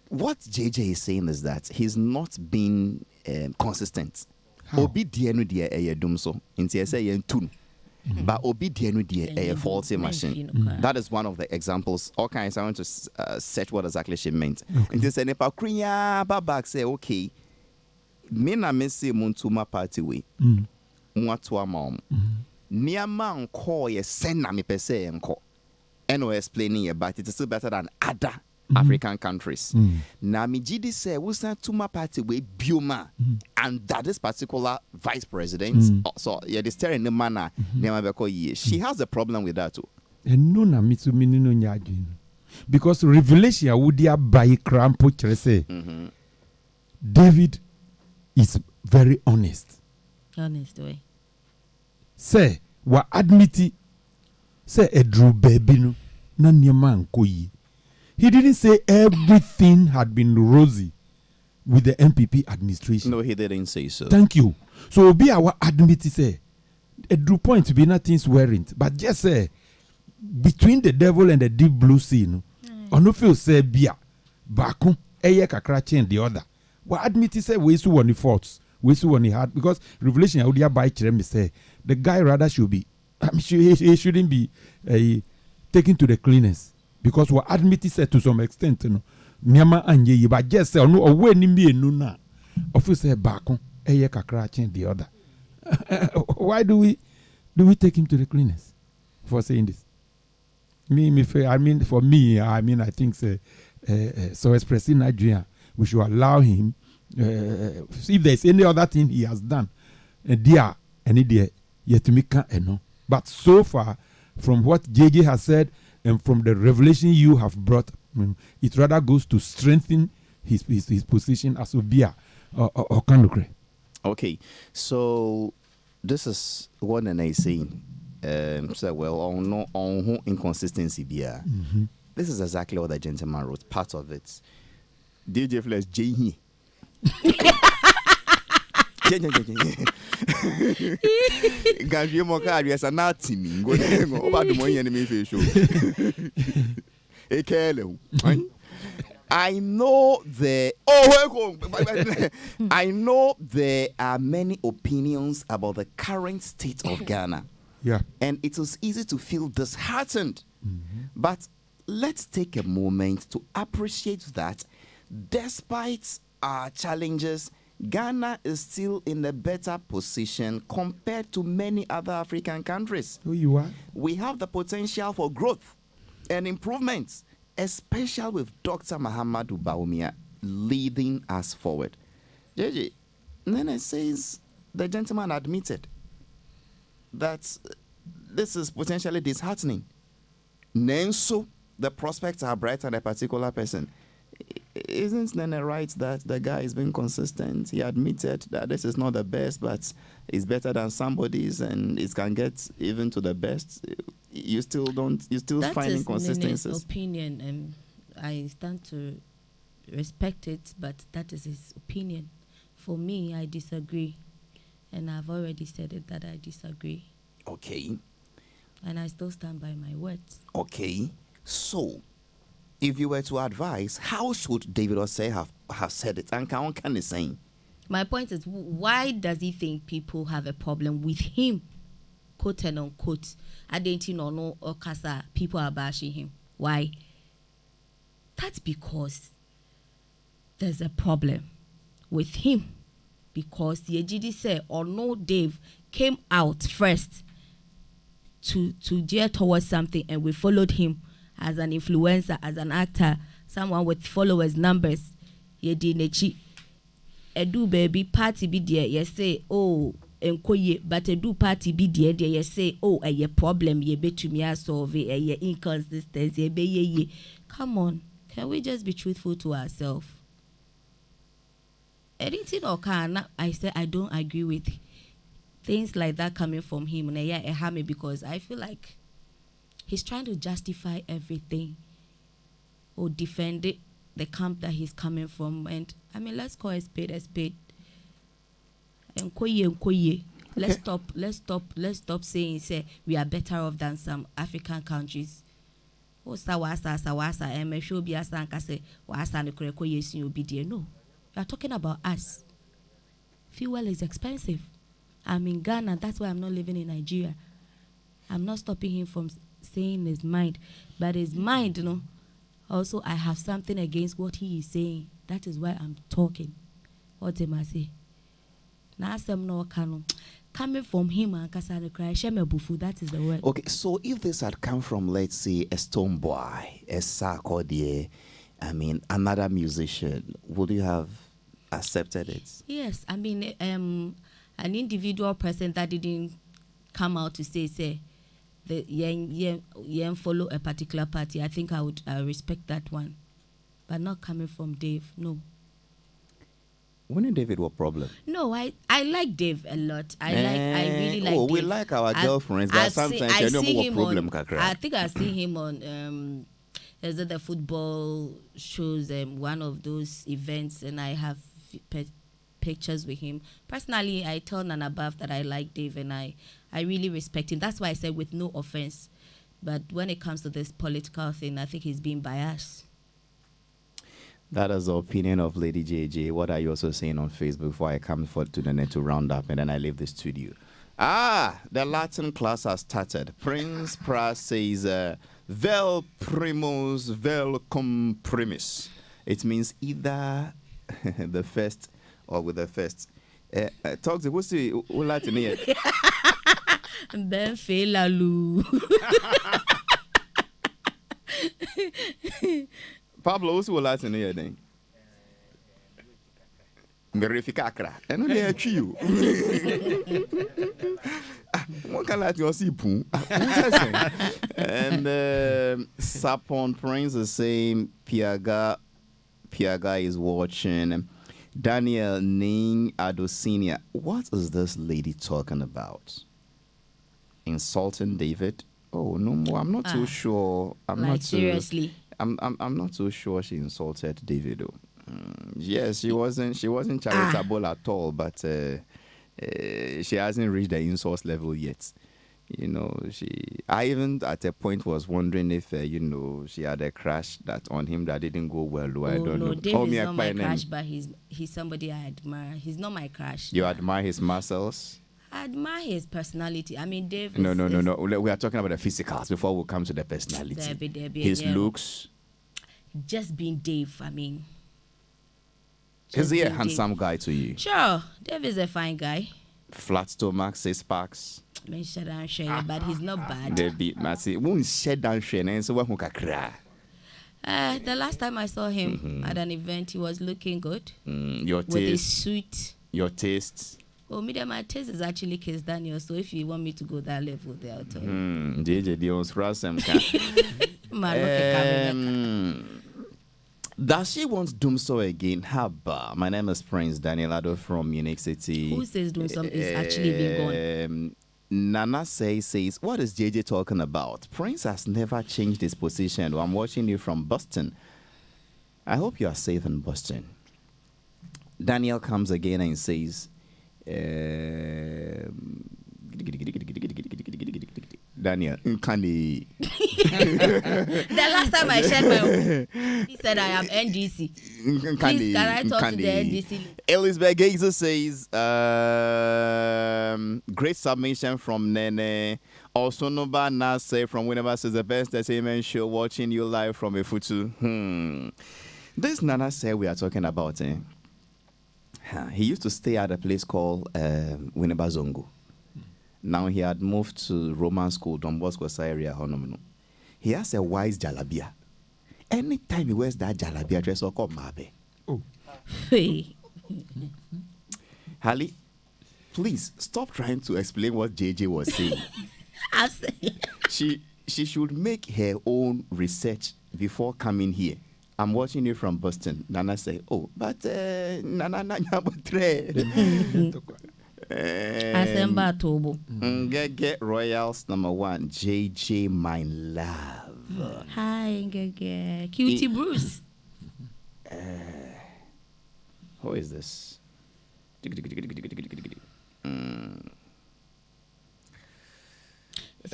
What JJ is saying is that he's not been consistent. Obi dienu dia dumso inti say yen tun. But obi dienu dia faulty machine. That is one of the examples. All kinds. I want to search what exactly she meant. And they say nepa kriya babak say okay. Me na me say muntuma party we. Mwatwa mom. Niama nko ye send na me pese nko. No explaining it, but it is still better than other African countries. Now, Mijidi said, we sent to my party with Bioma, and that is particular vice president. So, yeah, the staring the manner. She has a problem with that too. And no, na mitsu minino nyagin. Because revelation would by crampo say David is very honest. Honest way. Say, wa admiti. Say, a drew baby no, na nyaman koyi. He didn't say everything had been rosy with the MPP administration. No, he didn't say so. Thank you. So, be our admit say, a true point to be nothing's weren't, but just say, between the devil and the deep blue sea, no, or no feel say beer, bakum, eye kakra and the other. Well, admit say we saw one the faults, we saw one he had because Revelation I would by me say the guy rather should be, I'm sure he shouldn't be taken to the cleaners. Because we admit it said to some extent, Nyama anye but just say no away ni me no na. Officer Bakon, eye kakra and the other. Why do we take him to the cleaners for saying this? For me, I think so expressing Nigeria, we should allow him. If there's any other thing he has done, dear, any dear, yet to make no. But so far, from what JJ has said and from the revelation you have brought, it rather goes to strengthen his position as Obia or Kanukre. Okay, so this is what I saying. So well, on inconsistency here. This is exactly what the gentleman wrote. Part of it. DJ Flesh J. Gavie Moka, yes, a Nazi. Go over the money enemy face show. I know I know there are many opinions about the current state of Ghana. Yeah. And it is easy to feel disheartened. But let's take a moment to appreciate that despite our challenges, Ghana is still in a better position compared to many other African countries. Who you are? We have the potential for growth and improvements, especially with Dr. Mahamudu Bawumia leading us forward. JJ, then it says the gentleman admitted that this is potentially disheartening. Nenso, the prospects are bright on a particular person. Isn't then right that the guy is being consistent? He admitted that this is not the best, but it's better than somebody's, and it can get even to the best. You still find inconsistencies. That is opinion, and I stand to respect it, but that is his opinion. For me, I disagree, and I've already said it that I disagree. Okay. And I still stand by my words. Okay. So, if you were to advise, how should David Osei have said it? And can he say? My point is, why does he think people have a problem with him? Quote and unquote. I didn't know or Kasa, people are bashing him. Why? That's because there's a problem with him. Because Yejidi said, or no, Dave came out first to gear towards something, and we followed him as an influencer, as an actor, someone with followers, numbers. Ye di nechi. Edu baby party be there. You say, oh, enkoye, but edu party be there. You say, oh, a problem ye be to me solve a ye inconsistency. Be ye. Come on, can we just be truthful to ourselves? Anything or can I say I don't agree with things like that coming from him. And yeah, it harm me because I feel like he's trying to justify everything or defend it, the camp that he's coming from. And I mean, let's call a spade a spade. Nkoye. Let's stop saying say we are better off than some African countries. Oh, sawasa, and me show be as anka say wasa no kure koye sin obi die. No. We are talking about us. Fuel is expensive. I'm in Ghana. That's why I'm not living in Nigeria. I'm not stopping him from saying his mind. But his mind, you know, also I have something against what he is saying. That is why I'm talking. What am I say? Now I'm not coming from him and Kasane cry. That is the word. Okay, so if this had come from, let's say, a Stone Boy, a Sarkodie, I mean, another musician, would you have accepted it? Yes, I mean, an individual person that didn't come out to say, the young follow a particular party. I think I would respect that one, but not coming from Dave. No. Winning David, what problem? No, I like Dave a lot. I really like. Oh, Dave. we like our girlfriends, but sometimes you know what problem. I think I see him on is it the football shows, one of those events, and I have pictures with him. Personally, I tell Nana Above that I like Dave and I really respect him. That's why I said with no offense. But when it comes to this political thing, I think he's being biased. That is the opinion of Lady JJ. What are you also saying on Facebook before I come forward to the net to round up and then I leave the studio? The Latin class has started. Prince Pras says, vel primus, vel comprimis. It means either the first or with the first. Talk to what's the Latin here? Ben Felalu. Pablo, what's the Latin here then? Verificacra. And only a chew. What can I do? See, poo. And Sapon Prince is saying Piaga is watching. Daniel Ning Adosinia. What is this lady talking about? Insulting David? Oh no, I'm not too sure. Seriously. I'm not too sure she insulted David though. Yes, she wasn't charitable at all, but she hasn't reached the insult level yet. You know, I even at a point was wondering if she had a crush that on him that didn't go well. I don't know. David is not my crush, but he's somebody I admire. He's not my crush. You admire his muscles? I admire his personality. I mean, Dave. No. We are talking about the physicals before we come to the personality. His looks. Just being Dave. I mean. Is he a handsome guy to you? Sure. Dave is a fine guy. Flat stomach, 6 packs. But he's not bad. The last time I saw him at an event, he was looking good. Your taste. With his suit. Your taste. Oh, my taste is actually Kiss Daniel. So if you want me to go that level, there, I'll tell you. JJ Dion's Does she want Doomso again? Haba. My name is Prince Daniel Addo from Munich City. Who says Doomso is actually being gone? Nana says, what is JJ talking about? Prince has never changed his position. I'm watching you from Boston. I hope you are safe in Boston. Daniel comes again and says, Daniel, Nkani. The last time I shared my he said I am NDC. Please, can I talk to the NDC? Elizabeth Gazer says, great submission from Nene. Also, Noba Nase from Winneba says the best entertainment show watching you live from Efutu. This Nana said we are talking about. He used to stay at a place called Winneba Zongo. Now he had moved to Roman School, Don Bosco area. he has a wise jalabia. Anytime he wears that jalabia dress, or called Mabe. Oh. Hey. Hali, please stop trying to explain what JJ was saying. She should make her own research before coming here. I'm watching you from Boston. Nana say, oh, but Nana Nanyabatre. Asemba Tobo. Ngege Royals #1, JJ, my love. Hi, Ngege. Cutie Bruce. Who is this? See,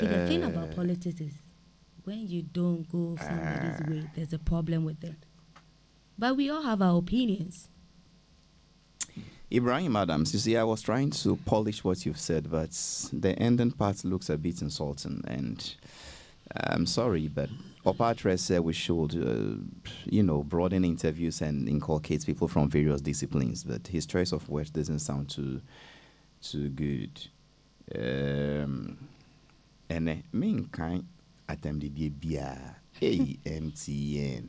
the thing about politics is when you don't go somebody's way, there's a problem with it. But we all have our opinions. Ibrahim Adams, you see, I was trying to polish what you've said, but the ending part looks a bit insulting, and I'm sorry, but Opatra said we should, broaden interviews and inculcate people from various disciplines, but his choice of words doesn't sound too good. And main kind attempt the AMTN,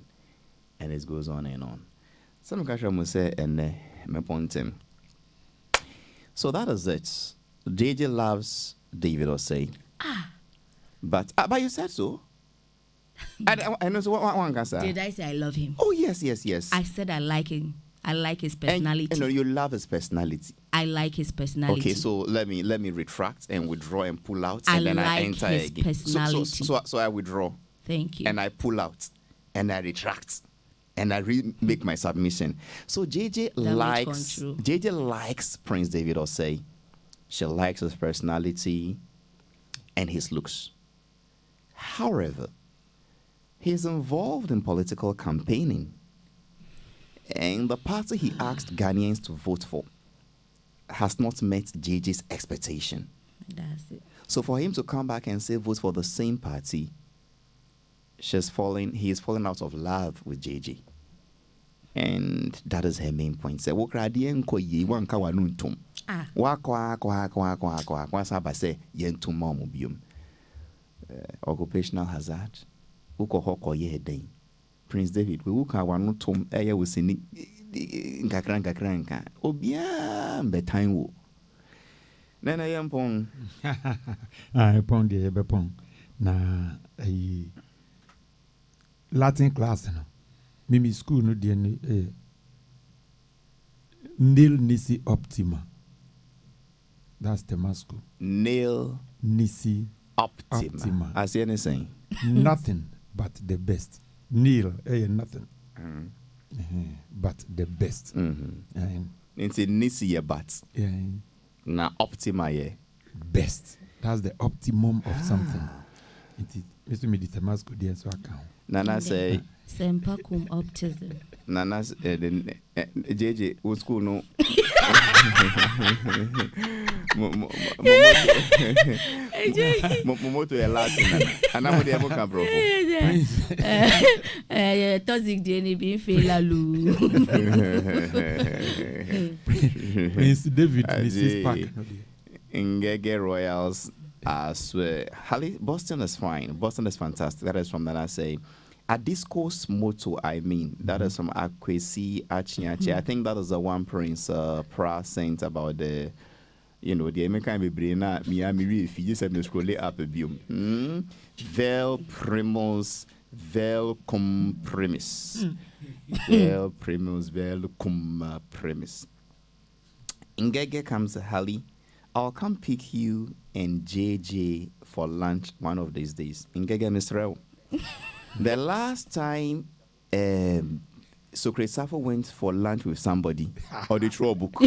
and it goes on and on. Some Kasha will say, and me point him. So that is it. JJ loves David Osei. But you said so. I know so one can say. Did I say I love him? Oh yes. I said I like him. I like his personality. And you love his personality. I like his personality. Okay, so let me retract and withdraw and pull out, I and then like I enter his again. personality. So I withdraw. Thank you. And I pull out, and I retract, and I make my submission. So JJ likes Prince David Osei. She likes his personality and his looks. However, he's involved in political campaigning, and the party he asked Ghanaians to vote for has not met JJ's expectation. That's it. So for him to come back and say vote for the same party, he is falling out of love with JJ. And that is her main point. Say, occupational hazard. Prince David, we will have one tom air with singing Gakranka. Obia betain. Then I am pong. I pong the bepong. Na a Latin class, no. Mimi school no dear Nil Nisi Optima. That's the school. Nil Nisi Optima. I see anything. Nothing but the best. Neil, nothing. But the best. It's a Nisi but. Yeah. Na Optima ye. Best. That's the optimum of something. It is Mr. Meditamasco dear so account. Nana say Sempacum optism. Nana JJ what school no Momoto e Latin and I'm the come bro. Toxic DNA being failalu. Prince David Mrs. Park. Ngege Royals swear. Boston is fine. Boston is fantastic. That is from Nana say. A discourse motto, I mean, that is from Akwesi Achinyachi. I think that is the one Prince Pra saying about the, the American Bibrina, Miami, if you just have to scroll it up a view. Vel primus, vel cum premis. Vel primus, vel cum premis. Ngege comes Hali. I'll come pick you and JJ for lunch one of these days. Ngege Mr. The last time Socrates Safo went for lunch with somebody or the throw book.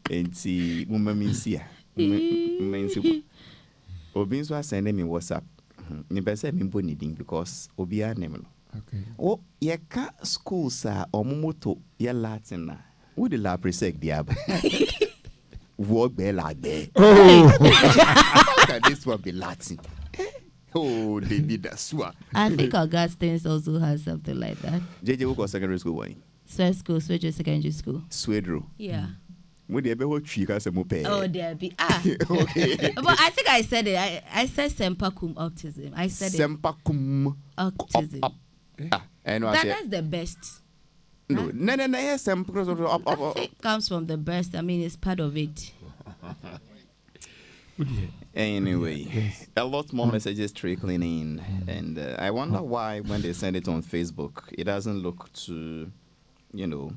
And see Mumminsia. Obin's was sending me WhatsApp. Never said me boniding because Obia name. Okay. Oh, ye can't school, sir, or Momoto, ye Latin. Would the la presec diab? Walk be like that. How can this one be Latin? Oh, they did that. I think Augustine also has something like that. JJ Wuko secondary school way. Swedro Secondary School. Swedro. Yeah. Would you ever watch you guys a mope? Oh, there be Okay. But I think I said it. I said Sempacum autism. I said Sempacum autism. And That's the best. no, yes, It comes from the breast. I mean, it's part of it. Anyway, a lot more messages trickling in, and I wonder why when they send it on Facebook, it doesn't look to, you know,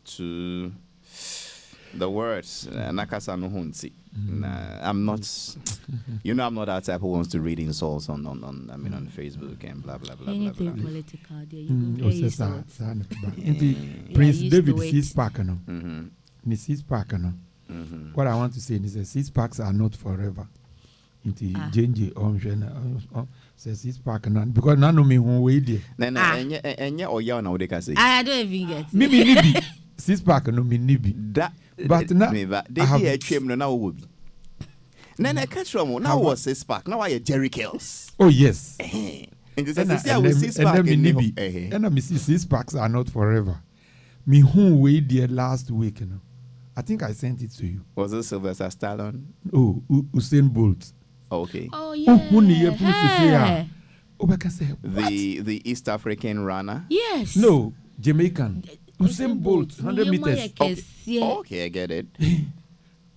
to the words. Nakasa no hunti. I'm not, you know, I'm not that type who wants to read insults on Facebook and blah blah blah. Anything blah, blah. political, there you go. Prince used David to it. six pack no. Mrs. Parker no. What I want to say is that 6 packs are not forever. Into JNJ says 6 pack no because none of me who wait there. And yeah, or yeah, now they can say. I don't even get. Maybe nibi 6 pack no me nibi. That But now they be a chim no now will be. Then I catch from now was 6 pack. Now I Jerry Kills. Oh yes. And this is And I will 6 pack then me nibi. and And I see 6 packs are not forever. Me who wait there last week you know. I think I sent it to you. was it Sylvester Stallone? Oh, Usain Bolt. Okay. Oh yeah. The East African runner. Yes. No, Jamaican. Usain Bolt, 100 meters. Okay, I get it.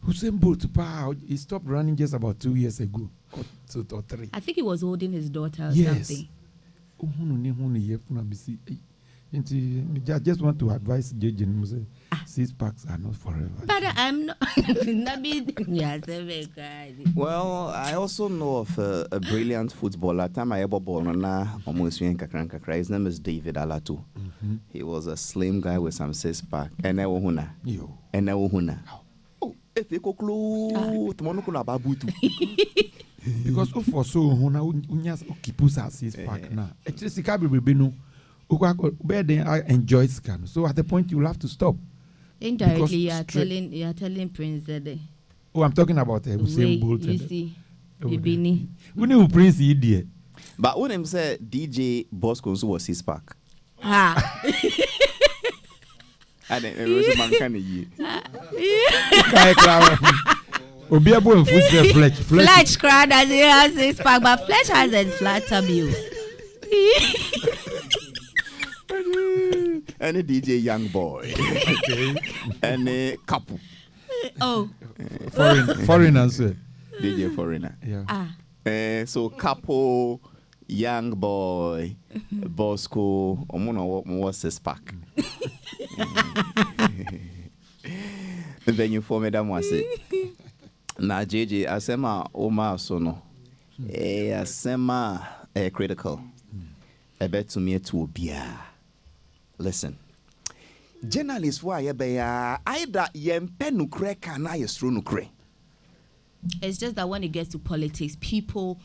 Usain Bolt, he stopped running just about 2 years ago, or 2 or 3. I think he was holding his daughter or Yes. something. I just want to advise JJ Muse, 6 packs are not forever. But I'm not. Well, I also know of a brilliant footballer. Time I ever born na almost his name is David Alatu. He was a slim guy with some 6 pack. And huna. Oh, if you go close, tomorrow kuna babutu. Because for so huna unyas okipusa 6 pack na. Actually, sikabi bebeno. I enjoy scan. So at the point you'll have to stop. Indirectly, you are telling Prince that. Oh, I'm talking about Usain Bolt. You see, Ibini. We know Prince idiot. But when him say DJ Bosco was 6 pack. Ah. I didn't man can ye. Obiabo and foot Fletch cried as he has 6 pack, but Fletch has a flat tummy. Any DJ young boy. Okay. Any couple. Oh. Foreign answer. DJ foreigner. Yeah. So couple, young boy, Bosco, what's 6 pack? Then you form them was it. Na JJ asema Oma sono. Asema critical. I bet to me to be listen. Journalists why either yempe nukre kana yestro nukre. It's just that when it gets to politics, people.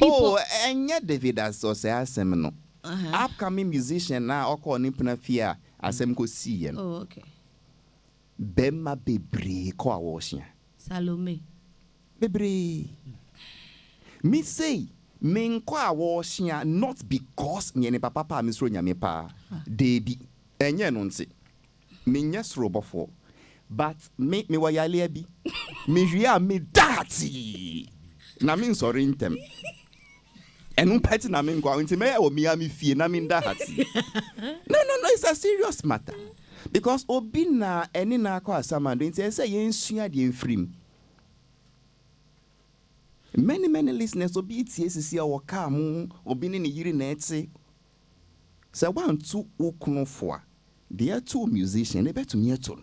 Oh, and yet David as so say asem upcoming musician now oko nimpna fear asem ko see. Oh, okay. Bema bebre ko awoshia. Salome. Bebre. Me say men kwa awoshia not because nyene papa misro nyame pa. They be enye no nti. Me nyesro bofo. But me wayale bi. Me hwia me dati. Na me sorry ntem. Enu peti na me nkwa nti me o mi fie na me dati. No, it's a serious matter. Because obi na eni na akwa asamando nti say ye nsua de mfrim. Many listeners obi tie sisi a woka mu obi ne yiri na eti. Say one two ukunofo. They are 2 musicians, they bet to me to.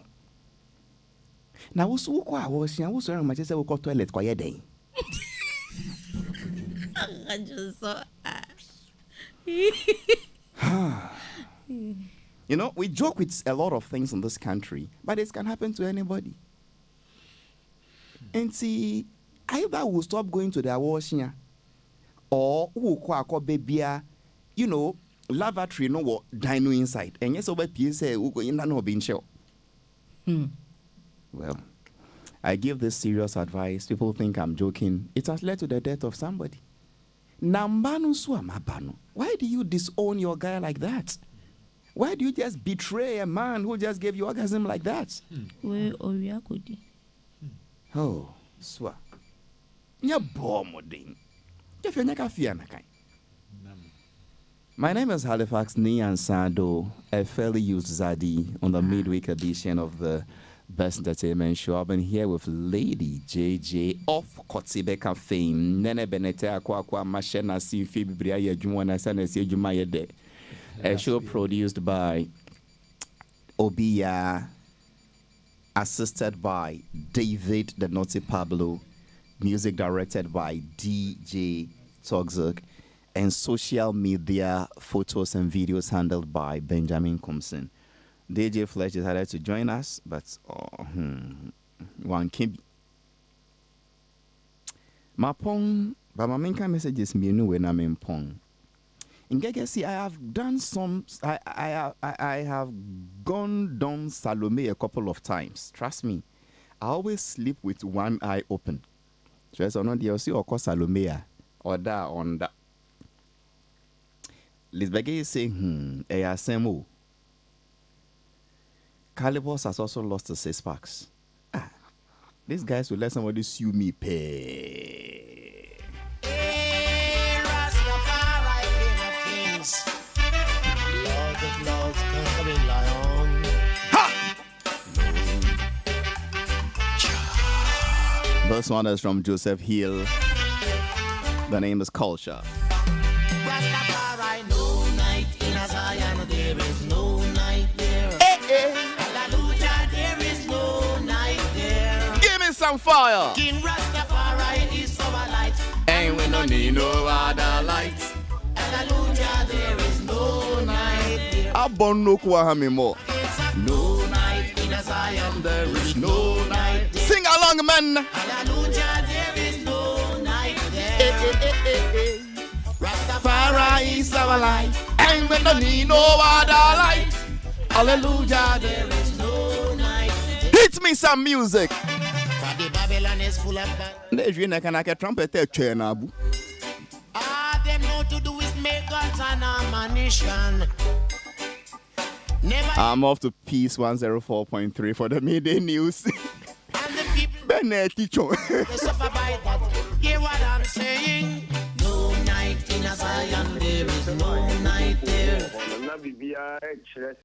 Now what's I was my sister will call toilet quiet day. I just saw. You know, we joke with a lot of things in this country, but it can happen to anybody. And see, either will stop going to their washing or who call baby, you know, lavatory no what dino inside. And yes, over PSA who go in no being sure. Well, I give this serious advice. People think I'm joking. It has led to the death of somebody. Nambano suamabano. Why do you disown your guy like that? Why do you just betray a man who just gave you orgasm like that? Oh, swa. Nya bomoding. My name is Halifax Ansah Addo, a fairly used Zaddy on the midweek edition of the Best Entertainment Show. I've been here with Lady JJ of Kotibeka fame. Nene Benete Akwa Mashena Sifi Bibria Yejumwana Sanesi Jumayede. A show produced by Obia, assisted by David the Naughty Pablo, music directed by DJ Toxic, and social media photos and videos handled by Benjamin Compson. DJ Fletch decided to join us, but one can my pong, but my main messages me when I'm in pong. In Gegesi, I have done some. I have gone down Salome a couple of times. Trust me, I always sleep with one eye open. Just on the see or Salome or that on that. Lisbeth is saying, ASMO. Calibos has also lost the 6 packs. These guys will let somebody sue me pay. This one is from Joseph Hill. The name is Culture. Rastafari, no night in a Zion, there is no night there. Hallelujah, there is no night there. Give me some fire. King Rastafari is our light, And we don't need no other light. Hallelujah, there is no night there. Abono kuahami mo. No night in a Zion, there is no night there. Sing along, man. Hallelujah, there is no night there. Rastafari is our light, and we don't need no other light. Hallelujah, there is no night there. Hit me some music. For the Babylon is full of bad. There's you can I trumpet Chenabu. Them know to do is make guns and ammunition. Never I'm off to Peace 104.3 for the midday news. and the people Bennett, they suffer by that. Hear what I'm saying? No night in a Zion, there is no night there.